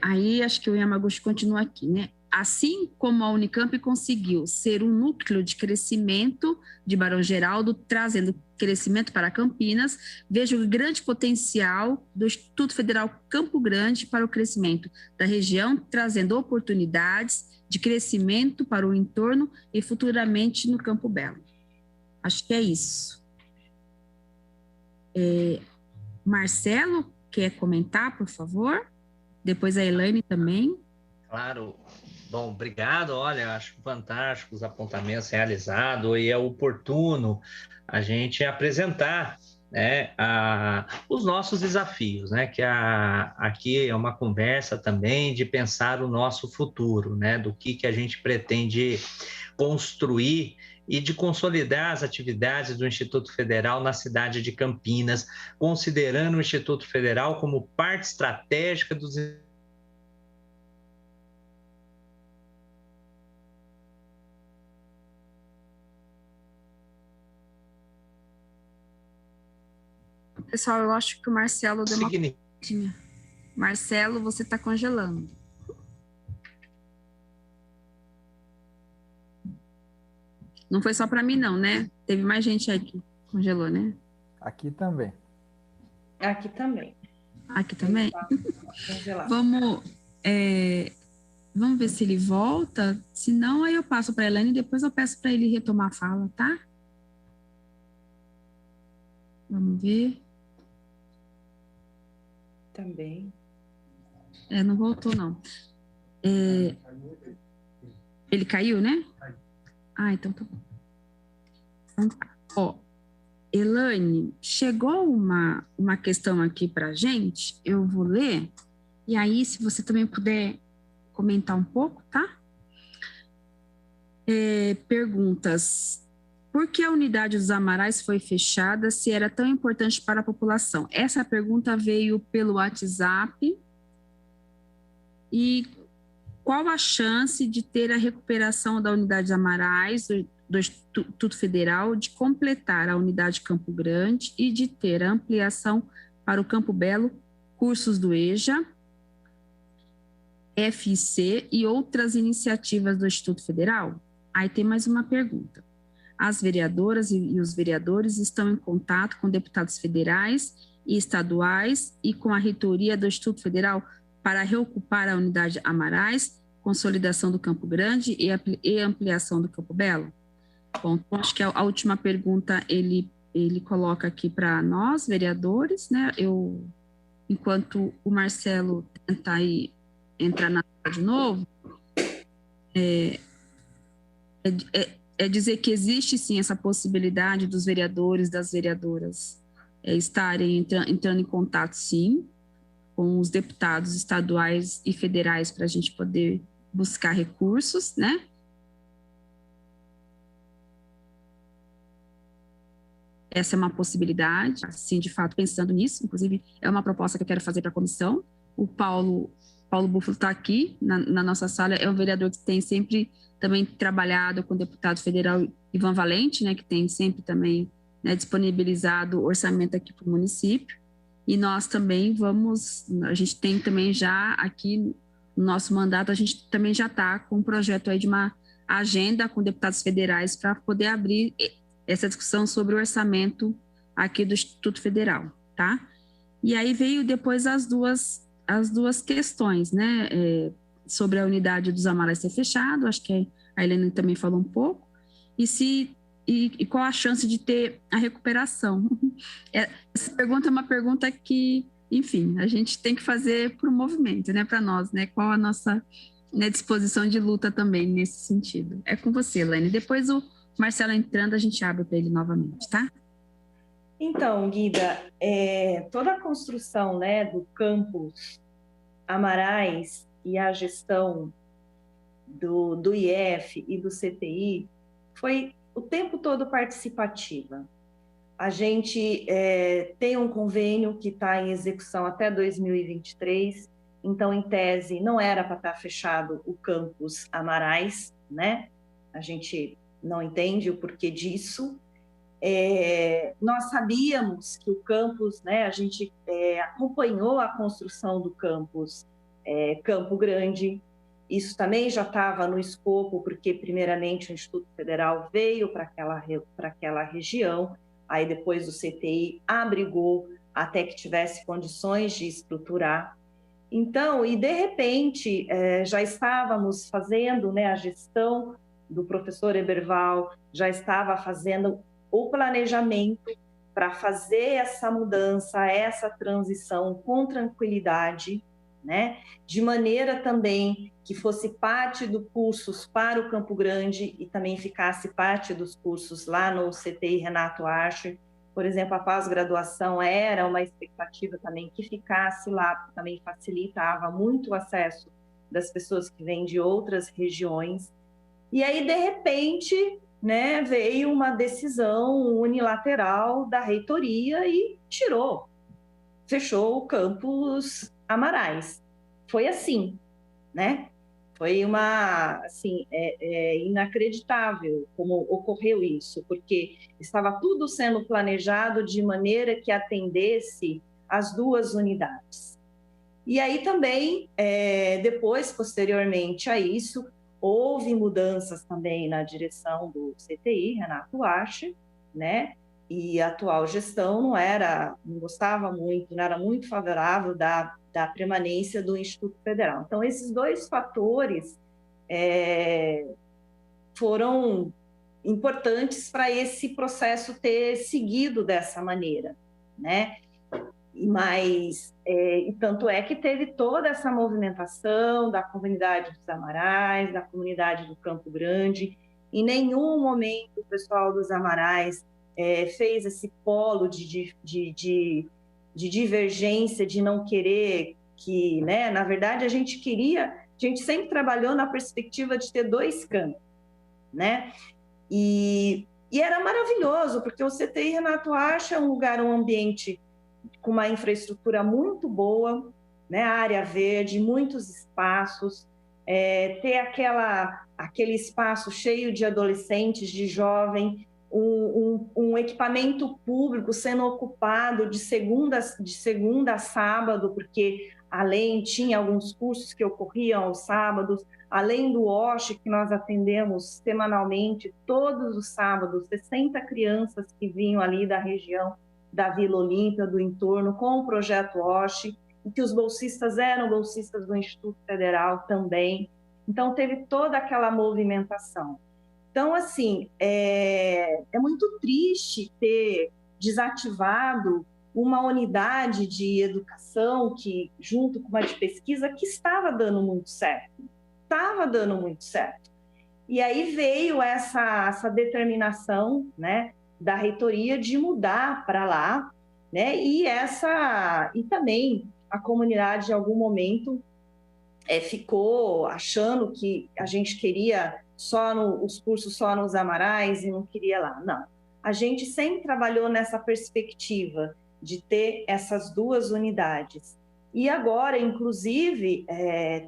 Aí acho que o Yamaguchi continua aqui, né? Assim como a Unicamp conseguiu ser um núcleo de crescimento de Barão Geraldo, trazendo crescimento para Campinas, vejo o grande potencial do Instituto Federal Campo Grande para o crescimento da região, trazendo oportunidades de crescimento para o entorno e futuramente no Campo Belo. Acho que é isso. Marcelo, quer comentar, por favor? Depois a Elaine também. Claro. Bom, obrigado. Olha, acho fantástico os apontamentos realizados e é oportuno a gente apresentar, né, os nossos desafios, né, que aqui é uma conversa também de pensar o nosso futuro, né, do que a gente pretende construir e de consolidar as atividades do Instituto Federal na cidade de Campinas, considerando o Instituto Federal como parte estratégica dos Pessoal, eu acho que o Marcelo deu uma pontinha. Marcelo, você está congelando. Não foi só para mim, não, né? Teve mais gente aí que congelou, né? Aqui também. Aqui também. Aqui também? Vamos ver se ele volta. Se não, aí eu passo para a Elaine e depois eu peço para ele retomar a fala, tá? Vamos ver. Também. Não voltou, não. Ele caiu, né? Ah, então tá bom. Elaine, chegou uma questão aqui para a gente, eu vou ler, e aí se você também puder comentar um pouco, tá? Perguntas. Por que a unidade dos Amarais foi fechada se era tão importante para a população? Essa pergunta veio pelo WhatsApp. E qual a chance de ter a recuperação da unidade dos Amarais, do Instituto Federal, de completar a unidade Campo Grande e de ter a ampliação para o Campo Belo, cursos do EJA, FIC e outras iniciativas do Instituto Federal? Aí tem mais uma pergunta. As vereadoras e os vereadores estão em contato com deputados federais e estaduais e com a reitoria do Instituto Federal para reocupar a unidade Amarais, consolidação do Campo Grande e ampliação do Campo Belo? Bom, então acho que a última pergunta ele coloca aqui para nós, vereadores, né? Enquanto o Marcelo tenta aí entrar na sala de novo, dizer que existe sim essa possibilidade dos vereadores, das vereadoras estarem entrando em contato, sim, com os deputados estaduais e federais para a gente poder buscar recursos, né? Essa é uma possibilidade, assim, de fato, pensando nisso, inclusive é uma proposta que eu quero fazer para a comissão. O Paulo Paulo Búfalo está aqui na nossa sala, é um vereador que tem sempre também trabalhado com o deputado federal Ivan Valente, né, que tem sempre também, né, disponibilizado orçamento aqui para o município. E nós também a gente tem também já aqui no nosso mandato, a gente também já está com um projeto aí de uma agenda com deputados federais para poder abrir essa discussão sobre o orçamento aqui do Instituto Federal, tá? E aí veio depois as duas questões, né? Sobre a unidade dos Amarais ser fechado, acho que a Helena também falou um pouco, e qual a chance de ter a recuperação. Essa pergunta é uma pergunta que, enfim, a gente tem que fazer para o movimento, né? Para nós, né? Qual a nossa, né, disposição de luta também nesse sentido. É com você, Helene. Depois o Marcelo entrando, a gente abre para ele novamente, tá? Então, Guida, toda a construção, né, do campus Amarais e a gestão do IF e do CTI foi o tempo todo participativa. A gente tem um convênio que está em execução até 2023, então, em tese, não era para estar fechado o campus Amarais, né? A gente não entende o porquê disso. Nós sabíamos que o campus, né, a gente acompanhou a construção do campus Campo Grande. Isso também já estava no escopo, porque primeiramente o Instituto Federal veio para aquela região, aí depois o CTI abrigou até que tivesse condições de estruturar. Então, e de repente, já estávamos fazendo, né, a gestão do professor Eberval, já estava fazendo o planejamento para fazer essa mudança, essa transição com tranquilidade, né? De maneira também que fosse parte dos cursos para o Campo Grande e também ficasse parte dos cursos lá no CTI Renato Archer. Por exemplo, a pós-graduação era uma expectativa também que ficasse lá, porque também facilitava muito o acesso das pessoas que vêm de outras regiões. E aí, de repente, né, veio uma decisão unilateral da reitoria e fechou o campus Amarais. Foi assim, né? Foi inacreditável como ocorreu isso, porque estava tudo sendo planejado de maneira que atendesse as duas unidades. E aí também, depois, posteriormente a isso, houve mudanças também na direção do CTI, Renato Archer, né? E a atual gestão não gostava muito, não era muito favorável da permanência do Instituto Federal. Então, esses dois fatores foram importantes para esse processo ter seguido dessa maneira, né? Mas, tanto é que teve toda essa movimentação da comunidade dos Amarais, da comunidade do Campo Grande. Em nenhum momento o pessoal dos Amarais fez esse polo de divergência, de não querer que, né? Na verdade, a gente sempre trabalhou na perspectiva de ter dois campos, né? E era maravilhoso, porque o CTI Renato Archer é um lugar, um ambiente com uma infraestrutura muito boa, né? Área verde, muitos espaços, ter aquele espaço cheio de adolescentes, de jovem, um equipamento público sendo ocupado de segunda a sábado, porque além tinha alguns cursos que ocorriam aos sábados, além do OSH, que nós atendemos semanalmente, todos os sábados, 60 crianças que vinham ali da região da Vila Olímpia, do entorno, com o projeto OSH, e que os bolsistas eram bolsistas do Instituto Federal também. Então, teve toda aquela movimentação. Então, assim, é muito triste ter desativado uma unidade de educação que, junto com uma de pesquisa, que estava dando muito certo. E aí veio essa determinação, né, da reitoria de mudar para lá, né, e também a comunidade, em algum momento, ficou achando que a gente queria os cursos só nos Amarais e não queria lá. Não, a gente sempre trabalhou nessa perspectiva de ter essas duas unidades. E agora, inclusive,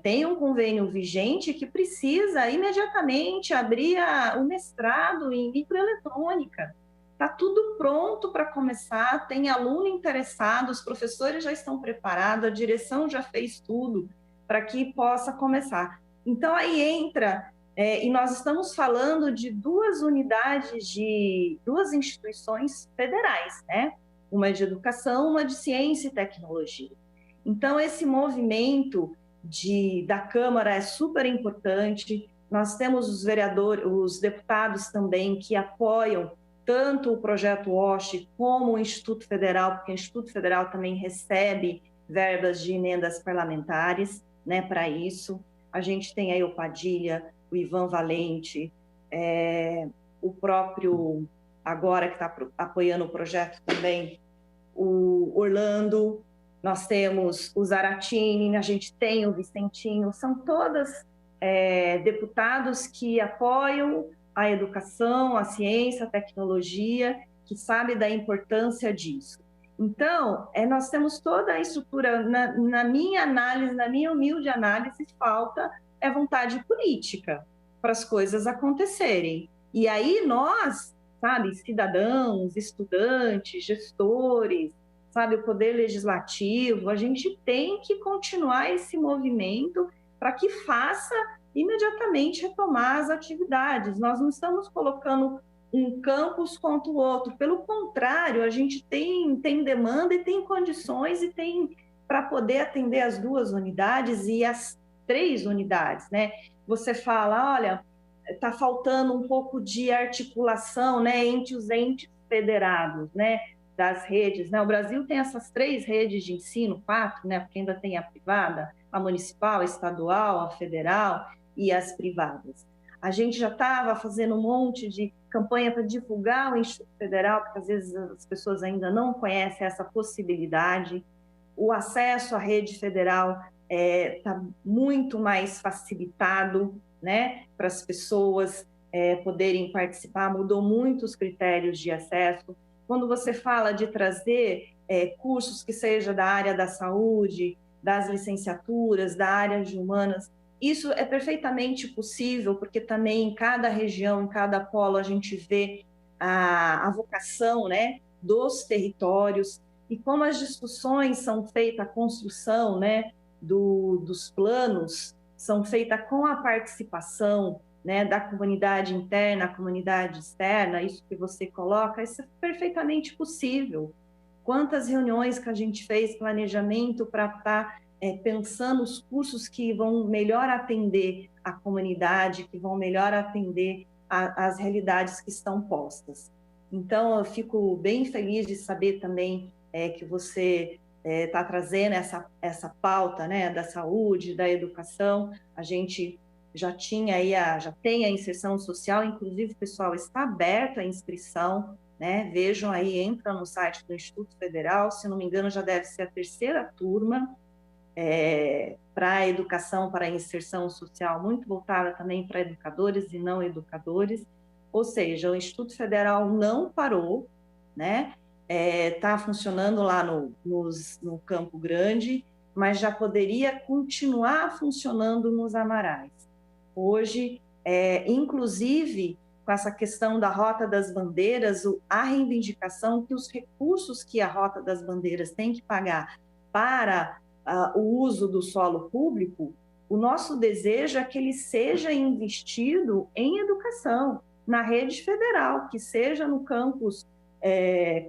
tem um convênio vigente que precisa imediatamente abrir o mestrado em microeletrônica. Está tudo pronto para começar, tem aluno interessado, os professores já estão preparados, a direção já fez tudo para que possa começar. Então, aí entra, e nós estamos falando de duas unidades, de duas instituições federais, né? Uma de educação, uma de ciência e tecnologia. Então, esse movimento da Câmara é super importante. Nós temos os vereadores, os deputados também que apoiam tanto o projeto OSH como o Instituto Federal, porque o Instituto Federal também recebe verbas de emendas parlamentares, né, para isso. A gente tem aí o Padilha, o Ivan Valente, o próprio, agora que está apoiando o projeto também, o Orlando, nós temos o Zaratini, a gente tem o Vicentinho, são todas deputados que apoiam a educação, a ciência, a tecnologia, que sabe da importância disso. Então, nós temos toda a estrutura, na minha análise, na minha humilde análise, falta vontade política para as coisas acontecerem. E aí nós, sabe, cidadãos, estudantes, gestores, sabe, o poder legislativo, a gente tem que continuar esse movimento para que faça imediatamente retomar as atividades. Nós não estamos colocando um campus contra o outro, pelo contrário, a gente tem demanda e tem condições e tem para poder atender as duas unidades e as 3 unidades, né? Você fala, olha, está faltando um pouco de articulação, né, entre os entes federados, né, das redes, né? O Brasil tem essas 3 redes de ensino, 4, né, porque ainda tem a privada, a municipal, a estadual, a federal e as privadas. A gente já estava fazendo um monte de campanha para divulgar o Instituto Federal, porque às vezes as pessoas ainda não conhecem essa possibilidade. O acesso à rede federal está muito mais facilitado, né, para as pessoas poderem participar, mudou muito os critérios de acesso. Quando você fala de trazer cursos que seja da área da saúde, das licenciaturas, da área de humanas, isso é perfeitamente possível, porque também em cada região, em cada polo, a gente vê a vocação, né, dos territórios, e como as discussões são feitas, a construção, né, dos planos são feitas com a participação, né, da comunidade interna, a comunidade externa, isso que você coloca, isso é perfeitamente possível. Quantas reuniões que a gente fez, planejamento para estar pensando os cursos que vão melhor atender a comunidade, que vão melhor atender as realidades que estão postas. Então, eu fico bem feliz de saber também que você está trazendo essa pauta, né, da saúde, da educação. A gente já tinha aí já tem a inserção social, inclusive, pessoal, está aberta a inscrição, né? Vejam aí, entra no site do Instituto Federal, se não me engano, já deve ser a 3ª turma para a educação, para a inserção social, muito voltada também para educadores e não educadores. Ou seja, o Instituto Federal não parou, né? Está funcionando lá no Campo Grande, mas já poderia continuar funcionando nos Amarais. Hoje, inclusive, com essa questão da Rota das Bandeiras, a reivindicação que os recursos que a Rota das Bandeiras tem que pagar para o uso do solo público, o nosso desejo é que ele seja investido em educação, na rede federal, que seja no campus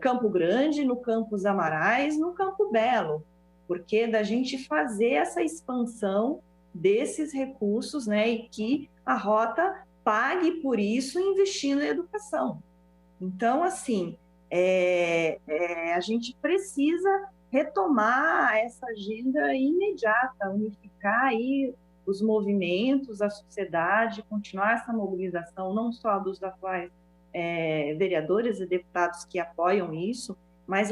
Campo Grande, no campus Amarais, no Campo Belo, porque da gente fazer essa expansão desses recursos, né, e que a Rota pague por isso investindo em educação. Então, assim, a gente precisa retomar essa agenda imediata, unificar aí os movimentos, a sociedade, continuar essa mobilização, não só dos atuais vereadores e deputados que apoiam isso, mas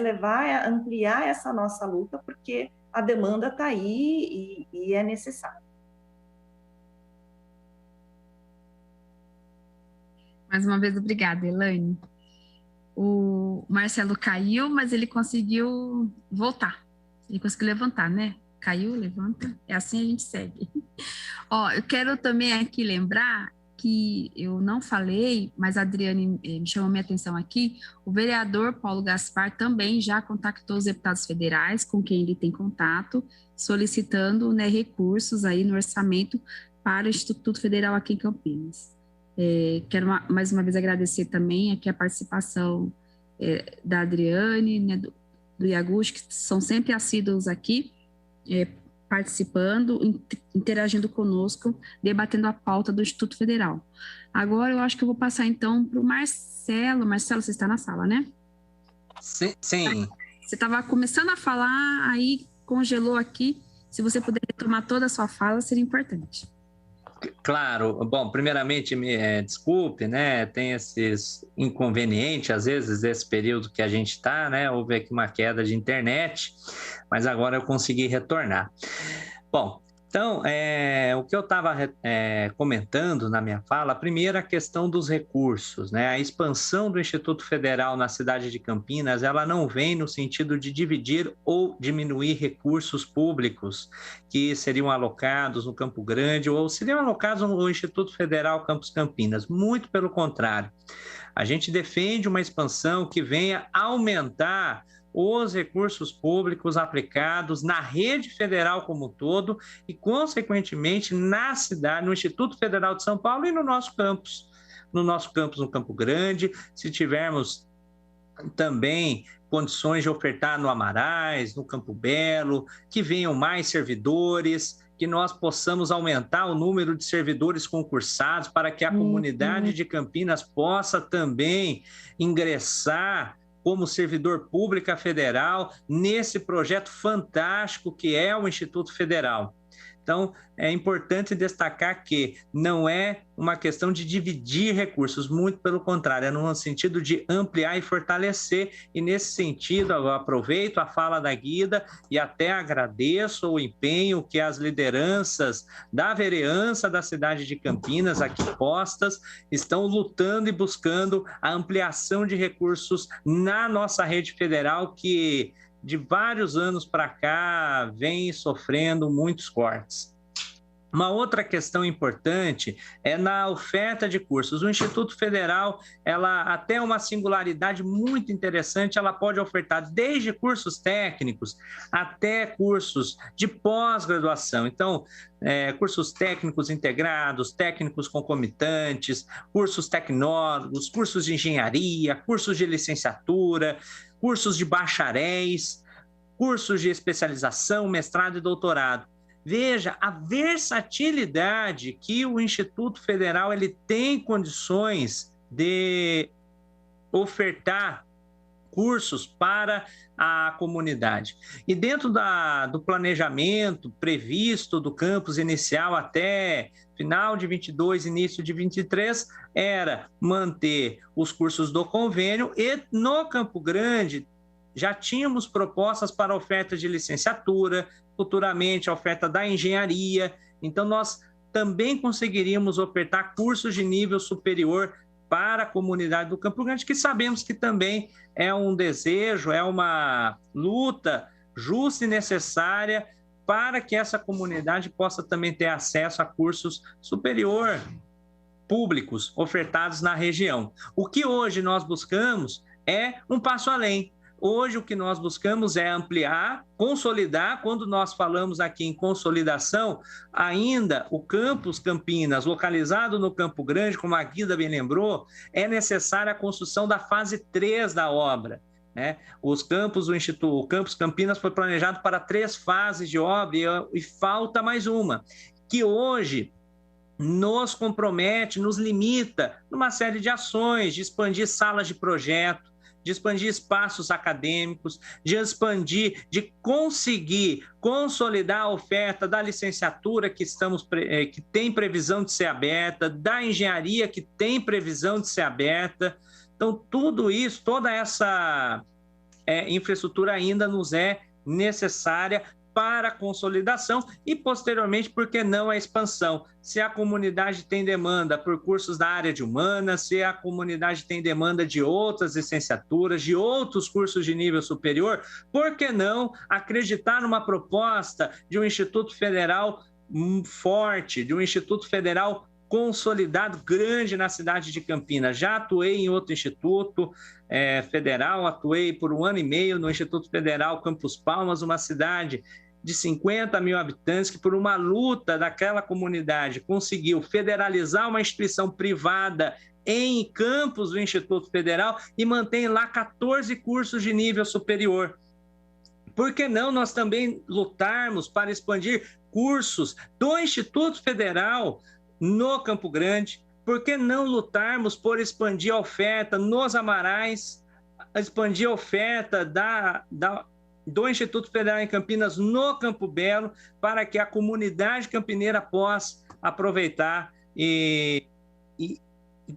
ampliar essa nossa luta, porque a demanda está aí e é necessário. Mais uma vez, obrigada, Elaine. O Marcelo caiu, mas ele conseguiu voltar. Ele conseguiu levantar, né? Caiu, levanta. É assim a gente segue. Ó, eu quero também aqui lembrar que eu não falei, mas a Adriane me chamou minha atenção aqui, o vereador Paulo Gaspar também já contactou os deputados federais com quem ele tem contato, solicitando, né, recursos aí no orçamento para o Instituto Federal aqui em Campinas. Quero mais uma vez agradecer também aqui a participação da Adriane, né, do Iaguchi, que são sempre assíduos aqui, participando, interagindo conosco, debatendo a pauta do Instituto Federal. Agora eu acho que eu vou passar então para o Marcelo. Marcelo, você está na sala, né? Sim. Você estava começando a falar, aí congelou aqui. Se você puder retomar toda a sua fala, seria importante. Claro. Bom, primeiramente, desculpe, né? Tem esses inconvenientes, às vezes, desse período que a gente está, né? Houve aqui uma queda de internet, mas agora eu consegui retornar. Bom, então, o que eu estava comentando na minha fala, primeiro a questão dos recursos, né? A expansão do Instituto Federal na cidade de Campinas, ela não vem no sentido de dividir ou diminuir recursos públicos que seriam alocados no Campo Grande ou seriam alocados no Instituto Federal Campus Campinas. Muito pelo contrário. A gente defende uma expansão que venha aumentar os recursos públicos aplicados na rede federal como um todo e, consequentemente, na cidade, no Instituto Federal de São Paulo e no nosso campus no Campo Grande, se tivermos também condições de ofertar no Amarais, no Campo Belo, que venham mais servidores, que nós possamos aumentar o número de servidores concursados para que a comunidade de Campinas possa também ingressar como servidor público federal nesse projeto fantástico que é o Instituto Federal. Então, é importante destacar que não é uma questão de dividir recursos, muito pelo contrário, é no sentido de ampliar e fortalecer, e nesse sentido eu aproveito a fala da Guida e até agradeço o empenho que as lideranças da vereança da cidade de Campinas, aqui postas, estão lutando e buscando a ampliação de recursos na nossa rede federal, que de vários anos para cá vem sofrendo muitos cortes. Uma outra questão importante é na oferta de cursos. O Instituto Federal, ela até uma singularidade muito interessante, ela pode ofertar desde cursos técnicos até cursos de pós-graduação. Então, cursos técnicos integrados, técnicos concomitantes, cursos tecnólogos, cursos de engenharia, cursos de licenciatura, cursos de bacharéis, cursos de especialização, mestrado e doutorado. Veja a versatilidade que o Instituto Federal ele tem condições de ofertar cursos para a comunidade. E dentro do planejamento previsto do campus inicial até final de 22, início de 23, era manter os cursos do convênio e no Campo Grande já tínhamos propostas para oferta de licenciatura, futuramente a oferta da engenharia. Então, nós também conseguiríamos ofertar cursos de nível superior para a comunidade do Campo Grande, que sabemos que também é um desejo, é uma luta justa e necessária para que essa comunidade possa também ter acesso a cursos superior públicos ofertados na região. O que hoje nós buscamos é um passo além. Hoje o que nós buscamos é ampliar, consolidar. Quando nós falamos aqui em consolidação, ainda o campus Campinas, localizado no Campo Grande, como a Guida bem lembrou, é necessária a construção da fase 3 da obra, né? O campus Campinas foi planejado para 3 fases de obra e falta mais uma, que hoje nos compromete, nos limita numa série de ações, de expandir salas de projeto, de expandir espaços acadêmicos, de conseguir consolidar a oferta da licenciatura que tem previsão de ser aberta, da engenharia que tem previsão de ser aberta. Então, tudo isso, toda essa infraestrutura ainda nos é necessária para a consolidação e, posteriormente, por que não a expansão? Se a comunidade tem demanda por cursos da área de humanas, se a comunidade tem demanda de outras licenciaturas, de outros cursos de nível superior, por que não acreditar numa proposta de um Instituto Federal forte, de um Instituto Federal consolidado, grande na cidade de Campinas? Já atuei em outro instituto federal, atuei por 1 ano e meio no Instituto Federal Campos Palmas, uma cidade de 50 mil habitantes, que por uma luta daquela comunidade conseguiu federalizar uma instituição privada em campus do Instituto Federal e mantém lá 14 cursos de nível superior. Por que não nós também lutarmos para expandir cursos do Instituto Federal no Campo Grande? Por que não lutarmos por expandir a oferta nos Amarais, expandir a oferta do Instituto Federal em Campinas no Campo Belo, para que a comunidade campineira possa aproveitar e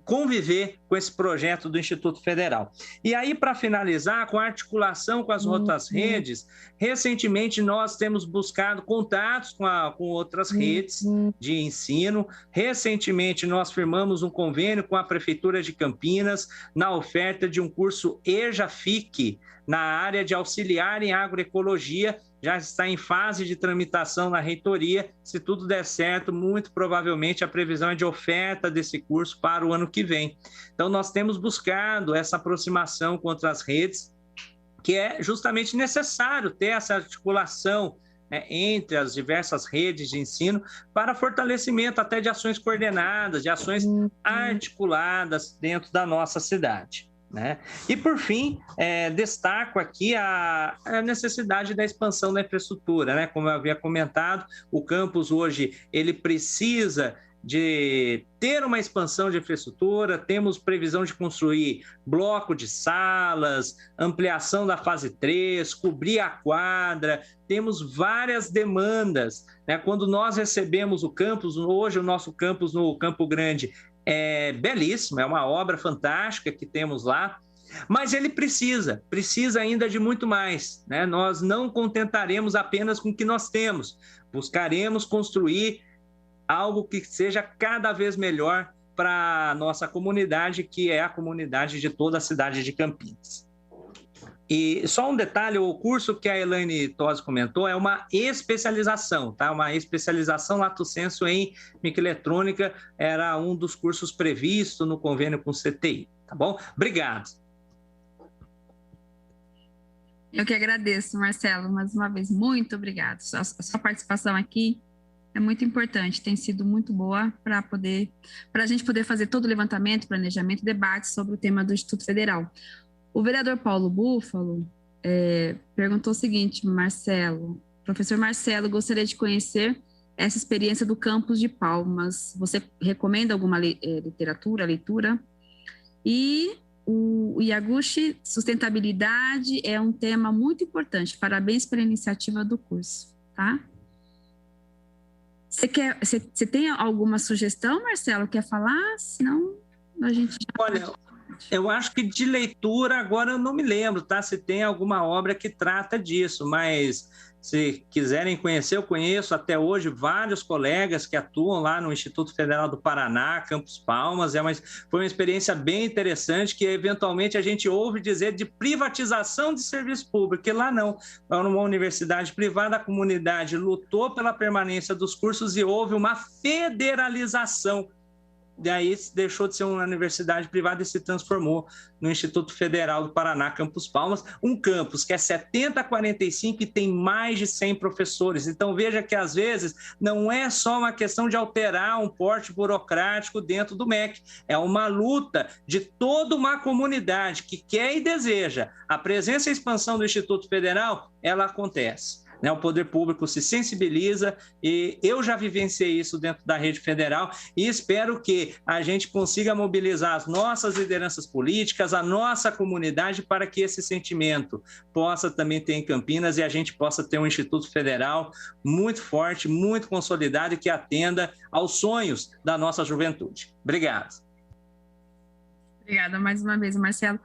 conviver com esse projeto do Instituto Federal. E aí, para finalizar, com a articulação com as outras redes, recentemente nós temos buscado contatos com outras redes de ensino. Recentemente nós firmamos um convênio com a Prefeitura de Campinas na oferta de um curso EJA-FIC na área de auxiliar em agroecologia. Já está em fase de tramitação na reitoria. Se tudo der certo, muito provavelmente a previsão é de oferta desse curso para o ano que vem. Então, nós temos buscado essa aproximação com outras redes, que é justamente necessário ter essa articulação entre as diversas redes de ensino para fortalecimento até de ações coordenadas, de ações articuladas dentro da nossa cidade. E, por fim, destaco aqui a necessidade da expansão da infraestrutura. Como eu havia comentado, o campus hoje ele precisa de ter uma expansão de infraestrutura. Temos previsão de construir bloco de salas, ampliação da fase 3, cobrir a quadra. Temos várias demandas. Quando nós recebemos o campus, hoje o nosso campus no Campo Grande é belíssimo, é uma obra fantástica que temos lá, mas ele precisa ainda de muito mais. Nós não contentaremos apenas com o que nós temos, buscaremos construir algo que seja cada vez melhor para a nossa comunidade, que é a comunidade de toda a cidade de Campinas. E só um detalhe, o curso que a Elaine Tosi comentou é uma especialização, tá? Uma especialização lato sensu em microeletrônica, era um dos cursos previstos no convênio com o CTI, tá bom? Obrigado. Eu que agradeço, Marcelo, mais uma vez, muito obrigado. A sua participação aqui é muito importante, tem sido muito boa para a gente poder fazer todo o levantamento, planejamento, debate sobre o tema do Instituto Federal. O vereador Paulo Búfalo perguntou o seguinte: professor Marcelo, gostaria de conhecer essa experiência do campus de Palmas. Você recomenda alguma leitura? E o Yaguchi, sustentabilidade é um tema muito importante. Parabéns pela iniciativa do curso, tá? Você tem alguma sugestão, Marcelo? Quer falar? Senão a gente já... Olha, eu acho que de leitura agora eu não me lembro, tá? Se tem alguma obra que trata disso, mas se quiserem conhecer, eu conheço até hoje vários colegas que atuam lá no Instituto Federal do Paraná, Campos Palmas. Foi uma experiência bem interessante, que eventualmente a gente ouve dizer de privatização de serviço público, que lá não. É uma universidade privada, a comunidade lutou pela permanência dos cursos e houve uma federalização. Daí deixou de ser uma universidade privada e se transformou no Instituto Federal do Paraná, Campos Palmas, um campus que é 70-45 e tem mais de 100 professores. Então veja que às vezes não é só uma questão de alterar um porte burocrático dentro do MEC, é uma luta de toda uma comunidade que quer e deseja a presença e expansão do Instituto Federal, ela acontece. O poder público se sensibiliza e eu já vivenciei isso dentro da rede federal e espero que a gente consiga mobilizar as nossas lideranças políticas, a nossa comunidade, para que esse sentimento possa também ter em Campinas e a gente possa ter um Instituto Federal muito forte, muito consolidado e que atenda aos sonhos da nossa juventude. Obrigado. Obrigada mais uma vez, Marcelo.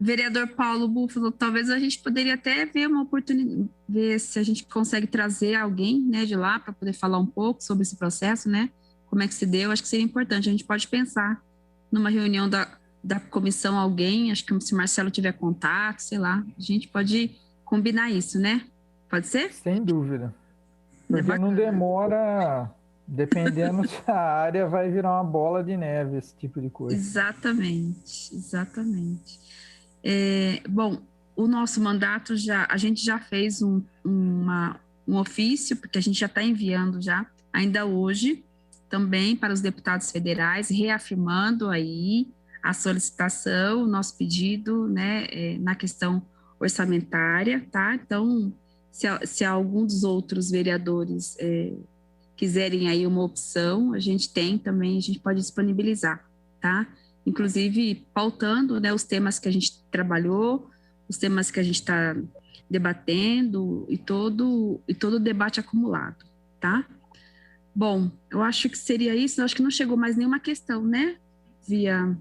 Vereador Paulo Búfalo, talvez a gente poderia até ver uma oportunidade, ver se a gente consegue trazer alguém, né, de lá para poder falar um pouco sobre esse processo, né? Como é que se deu, acho que seria importante. A gente pode pensar numa reunião da comissão alguém, acho que se o Marcelo tiver contato, sei lá, a gente pode combinar isso, né? Pode ser? Sem dúvida. Porque não demora, dependendo se a área vai virar uma bola de neve, esse tipo de coisa. Exatamente, exatamente. Bom, o nosso mandato a gente já fez um ofício, porque a gente já está enviando já, ainda hoje, também para os deputados federais, reafirmando aí a solicitação, o nosso pedido, né, na questão orçamentária, tá? Então, se algum dos outros vereadores quiserem aí uma opção, a gente tem também, a gente pode disponibilizar, tá? Inclusive pautando, né, os temas que a gente trabalhou, os temas que a gente está debatendo e todo o debate acumulado, tá? Bom, eu acho que seria isso, eu acho que não chegou mais nenhuma questão, né, via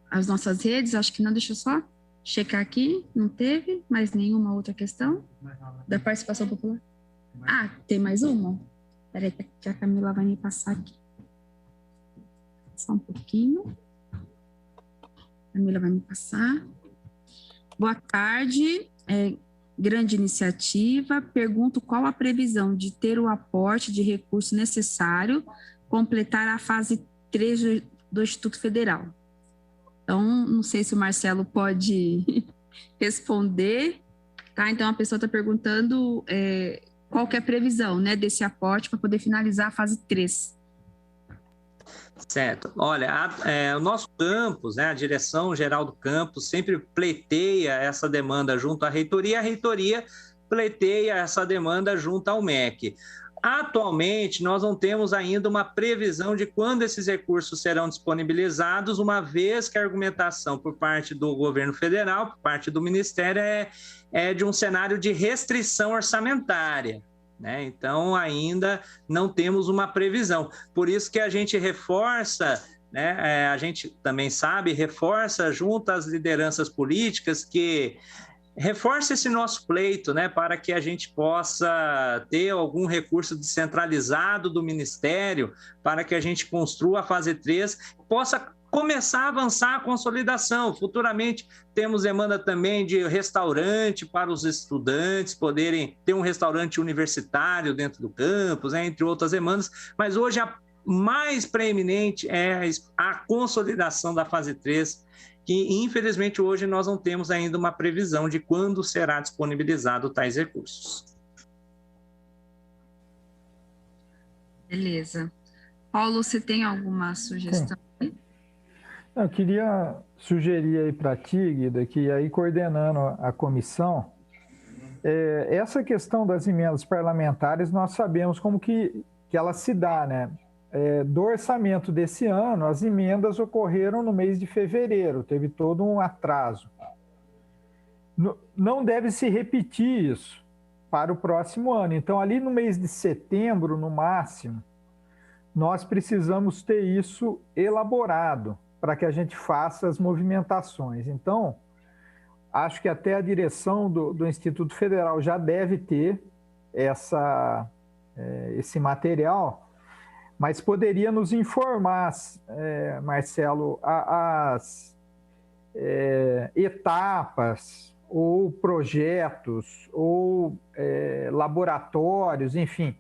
as nossas redes, acho que não, deixa eu só checar aqui, não teve mais nenhuma outra questão da participação popular? Ah, tem mais uma? Peraí que a Camila vai me passar aqui. Só um pouquinho. A Camila vai me passar. Boa tarde, grande iniciativa. Pergunto qual a previsão de ter o aporte de recurso necessário completar a fase 3 do Instituto Federal. Então, não sei se o Marcelo pode responder, tá? Então, a pessoa está perguntando qual que é a previsão, né, desse aporte para poder finalizar a fase 3. Certo. Olha, o nosso campus, né, a direção geral do campus sempre pleiteia essa demanda junto à reitoria, a reitoria pleiteia essa demanda junto ao MEC. Atualmente, nós não temos ainda uma previsão de quando esses recursos serão disponibilizados, uma vez que a argumentação por parte do governo federal, por parte do Ministério, é de um cenário de restrição orçamentária, né? Então, ainda não temos uma previsão. Por isso que a gente reforça, né? A gente também sabe, reforça junto às lideranças políticas que reforça esse nosso pleito, né, para que a gente possa ter algum recurso descentralizado do Ministério, para que a gente construa a fase 3, possa começar a avançar a consolidação. Futuramente temos demanda também de restaurante para os estudantes poderem ter um restaurante universitário dentro do campus, né, entre outras demandas, mas hoje a mais preeminente é a consolidação da fase 3, que infelizmente hoje nós não temos ainda uma previsão de quando será disponibilizado tais recursos. Beleza. Paulo, você tem alguma sugestão? Sim. Eu queria sugerir aí para ti, Guida, que aí coordenando a comissão, essa questão das emendas parlamentares, nós sabemos como que ela se dá, né? Do orçamento desse ano, as emendas ocorreram no mês de fevereiro, teve todo um atraso. Não deve se repetir isso para o próximo ano. Então, ali no mês de setembro, no máximo, nós precisamos ter isso elaborado para que a gente faça as movimentações. Então, acho que até a direção do Instituto Federal já deve ter esse material, mas poderia nos informar, Marcelo, as etapas ou projetos ou laboratórios, enfim,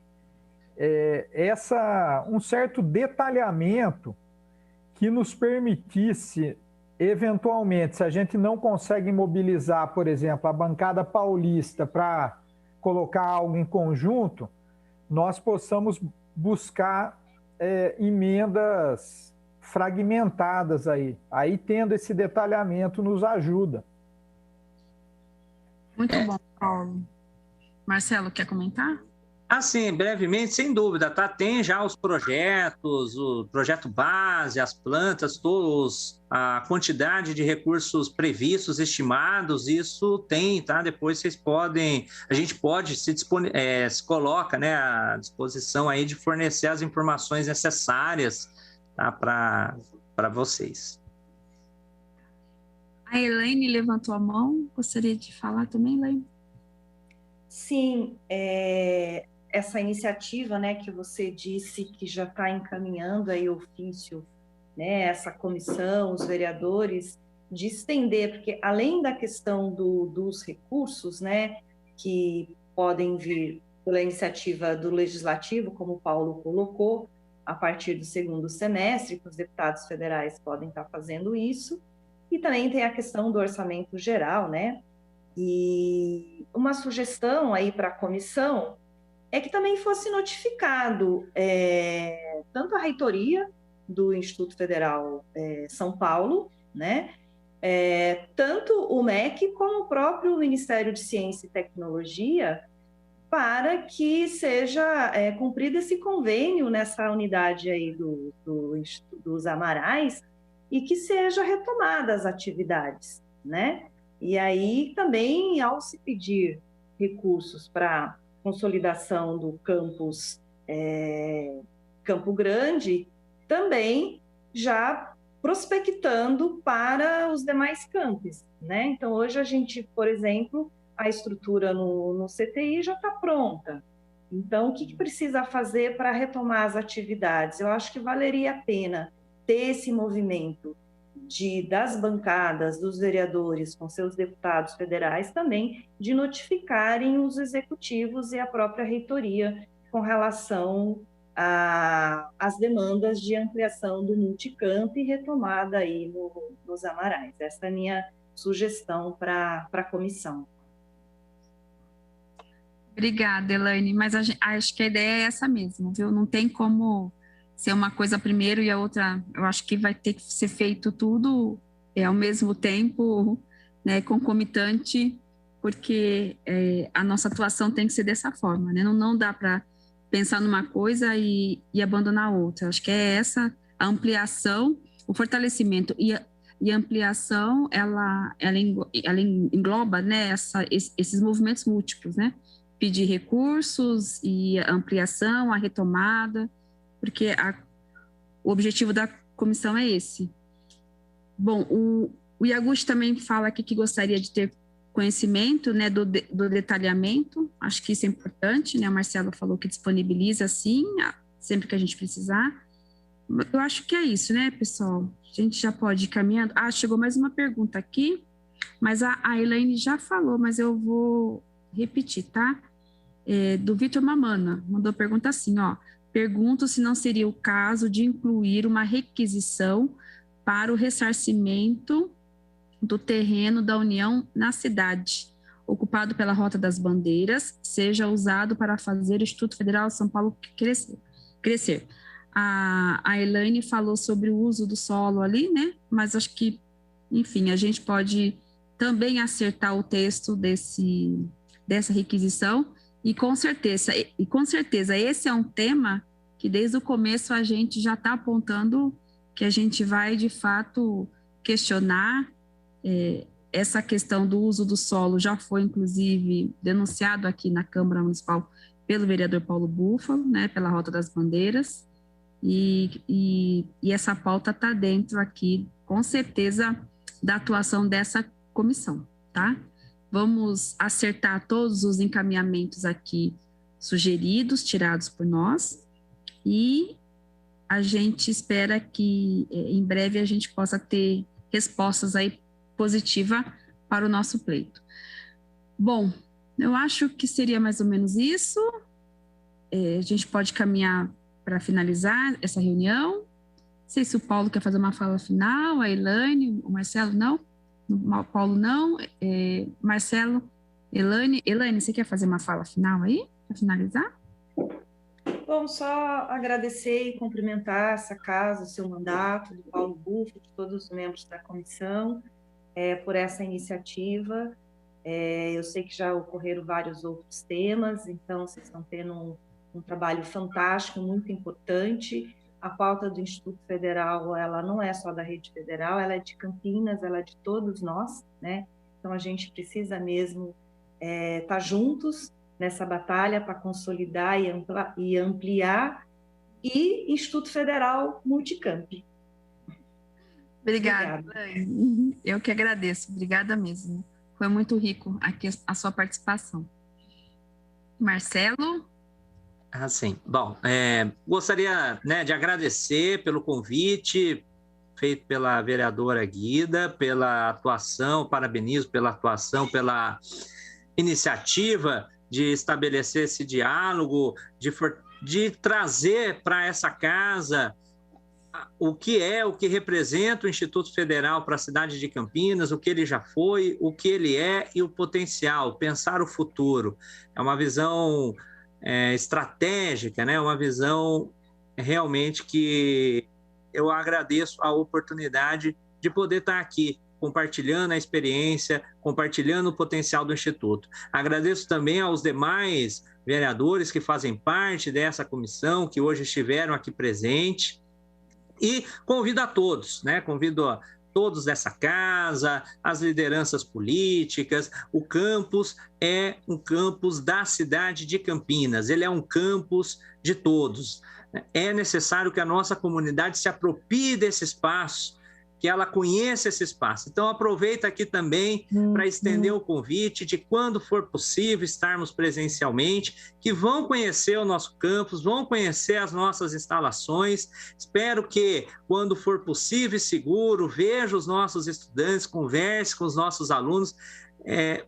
um certo detalhamento que nos permitisse, eventualmente, se a gente não consegue mobilizar, por exemplo, a bancada paulista para colocar algo em conjunto, nós possamos buscar emendas fragmentadas aí. Aí, tendo esse detalhamento, nos ajuda. Muito bom, Paulo. Marcelo, quer comentar? Assim, brevemente, sem dúvida, tá? Tem já os projetos, o projeto base, as plantas, a quantidade de recursos previstos, estimados, isso tem, tá? Depois a gente pode se coloca, né, à disposição aí de fornecer as informações necessárias, tá? Para vocês. A Elaine levantou a mão, gostaria de falar também, Elaine? Sim, essa iniciativa, né, que você disse que já está encaminhando aí o ofício, né, essa comissão, os vereadores, de estender, porque além da questão dos recursos, né, que podem vir pela iniciativa do Legislativo, como o Paulo colocou, a partir do segundo semestre, que os deputados federais podem estar fazendo isso, e também tem a questão do orçamento geral, né, e uma sugestão aí para a comissão é que também fosse notificado tanto a reitoria do Instituto Federal São Paulo, né, tanto o MEC como o próprio Ministério de Ciência e Tecnologia, para que seja cumprido esse convênio nessa unidade aí dos Amarais e que seja retomada as atividades, né? E aí também, ao se pedir recursos para consolidação do campus Campo Grande, também já prospectando para os demais campos, né? Então, hoje a gente, por exemplo, a estrutura no CTI já está pronta. Então, o que precisa fazer para retomar as atividades? Eu acho que valeria a pena ter esse movimento das bancadas, dos vereadores com seus deputados federais também, de notificarem os executivos e a própria reitoria com relação às demandas de ampliação do multicampo e retomada aí nos Amarais. Essa é a minha sugestão para a comissão. Obrigada, Elaine, mas acho que a ideia é essa mesmo, viu? Não tem como ser uma coisa primeiro e a outra, eu acho que vai ter que ser feito tudo ao mesmo tempo, né, concomitante, porque a nossa atuação tem que ser dessa forma, né? Não dá para pensar numa coisa e abandonar a outra. Acho que é essa a ampliação, o fortalecimento e a ampliação, ela engloba, né, esses movimentos múltiplos, né? Pedir recursos e a ampliação, a retomada, porque o objetivo da comissão é esse. Bom, o Yaguchi também fala aqui que gostaria de ter conhecimento, né, do detalhamento, acho que isso é importante, né, o Marcelo falou que disponibiliza, sim, sempre que a gente precisar. Eu acho que é isso, né, pessoal? A gente já pode ir caminhando. Chegou mais uma pergunta aqui, mas a Elaine já falou, mas eu vou repetir, tá? Do Vitor Mamana, mandou pergunta assim, ó: pergunto se não seria o caso de incluir uma requisição para o ressarcimento do terreno da União na cidade, ocupado pela Rota das Bandeiras, seja usado para fazer o Instituto Federal de São Paulo crescer. A Elaine falou sobre o uso do solo ali, né? Mas acho que, enfim, a gente pode também acertar o texto dessa requisição. E com certeza esse é um tema que desde o começo a gente já está apontando que a gente vai de fato questionar. Essa questão do uso do solo já foi inclusive denunciado aqui na Câmara Municipal pelo vereador Paulo Búfalo, né, pela Rota das Bandeiras, e essa pauta está dentro aqui, com certeza, da atuação dessa comissão, tá? Vamos acertar todos os encaminhamentos aqui sugeridos, tirados por nós, e a gente espera que em breve a gente possa ter respostas aí positivas para o nosso pleito. Bom, eu acho que seria mais ou menos isso. A gente pode caminhar para finalizar essa reunião. Não sei se o Paulo quer fazer uma fala final, a Elaine, o Marcelo não. O Paulo não, Marcelo, Elaine, você quer fazer uma fala final aí, para finalizar? Bom, só agradecer e cumprimentar essa casa, o seu mandato, do Paulo Búfalo, de todos os membros da comissão, por essa iniciativa. Eu sei que já ocorreram vários outros temas, então vocês estão tendo um trabalho fantástico, muito importante. A pauta do Instituto Federal, ela não é só da rede federal, ela é de Campinas, ela é de todos nós, né? Então, a gente precisa mesmo estar juntos nessa batalha para consolidar e ampliar, e Instituto Federal Multicamp. Obrigada. Eu que agradeço. Obrigada mesmo. Foi muito rico aqui a sua participação. Marcelo? Sim. Bom, gostaria, né, de agradecer pelo convite feito pela vereadora Guida, pela atuação, parabenizo pela atuação, pela iniciativa de estabelecer esse diálogo, de trazer para essa casa o que representa o Instituto Federal para a cidade de Campinas, o que ele já foi, o que ele é e o potencial, pensar o futuro. É uma visão estratégica, né? Uma visão realmente que eu agradeço a oportunidade de poder estar aqui compartilhando a experiência, compartilhando o potencial do Instituto. Agradeço também aos demais vereadores que fazem parte dessa comissão, que hoje estiveram aqui presentes. E convido a todos, né? Convido a todos dessa casa, as lideranças políticas. O campus é um campus da cidade de Campinas, ele é um campus de todos. É necessário que a nossa comunidade se aproprie desse espaço, que ela conheça esse espaço. Então, aproveita aqui também para estender o convite de, quando for possível, estarmos presencialmente, que vão conhecer o nosso campus, vão conhecer as nossas instalações. Espero que, quando for possível e seguro, veja os nossos estudantes, converse com os nossos alunos.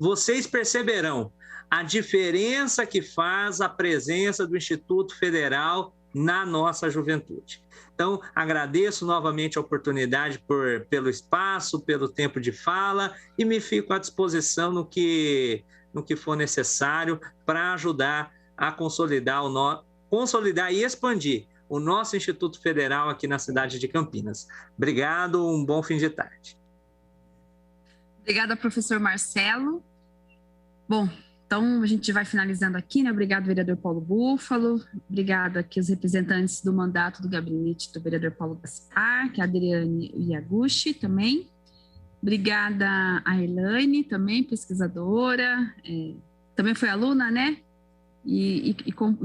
Vocês perceberão a diferença que faz a presença do Instituto Federal na nossa juventude. Então, agradeço novamente a oportunidade pelo espaço, pelo tempo de fala, e me fico à disposição no que for necessário para ajudar a consolidar e expandir o nosso Instituto Federal aqui na cidade de Campinas. Obrigado, um bom fim de tarde. Obrigada, professor Marcelo. Bom, então, a gente vai finalizando aqui, né? Obrigado, vereador Paulo Búfalo. Obrigado aqui os representantes do mandato do gabinete do vereador Paulo Gaspar, que é a Adriane Iaguchi também. Obrigada a Elaine, também pesquisadora, também foi aluna, né? E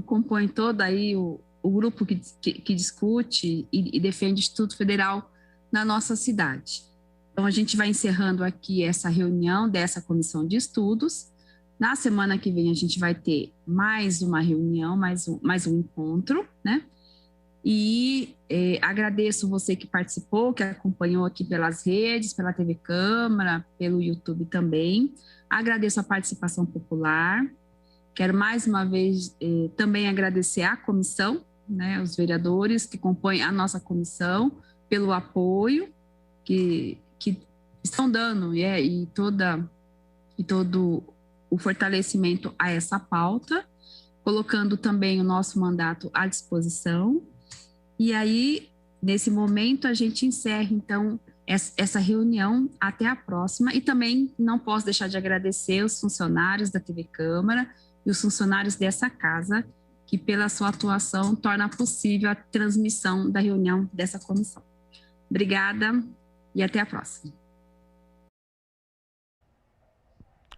compõe todo aí o grupo que discute e defende o Instituto Federal na nossa cidade. Então, a gente vai encerrando aqui essa reunião dessa comissão de estudos. Na semana que vem, a gente vai ter mais uma reunião, mais um encontro, né? E agradeço você que participou, que acompanhou aqui pelas redes, pela TV Câmara, pelo YouTube também. Agradeço a participação popular. Quero mais uma vez também agradecer à comissão, né, os vereadores que compõem a nossa comissão, pelo apoio que estão dando e todo o fortalecimento a essa pauta, colocando também o nosso mandato à disposição. E aí, nesse momento, a gente encerra, então, essa reunião. Até a próxima. E também não posso deixar de agradecer os funcionários da TV Câmara e os funcionários dessa casa, que pela sua atuação torna possível a transmissão da reunião dessa comissão. Obrigada e até a próxima.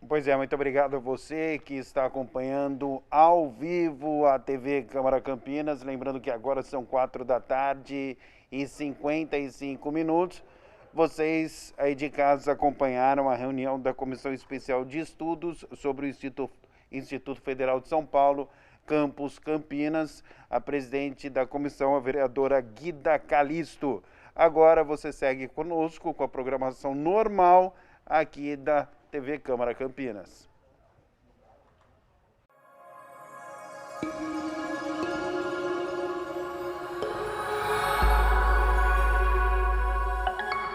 Pois é, muito obrigado a você que está acompanhando ao vivo a TV Câmara Campinas. Lembrando que agora são 4h55. Vocês aí de casa acompanharam a reunião da Comissão Especial de Estudos sobre o Instituto Federal de São Paulo, Campus Campinas. A presidente da comissão, a vereadora Guida Calisto. Agora você segue conosco com a programação normal aqui da TV Câmara Campinas.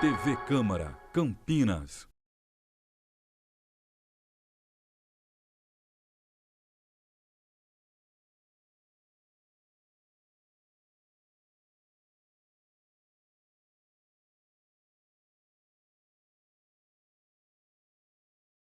TV Câmara Campinas.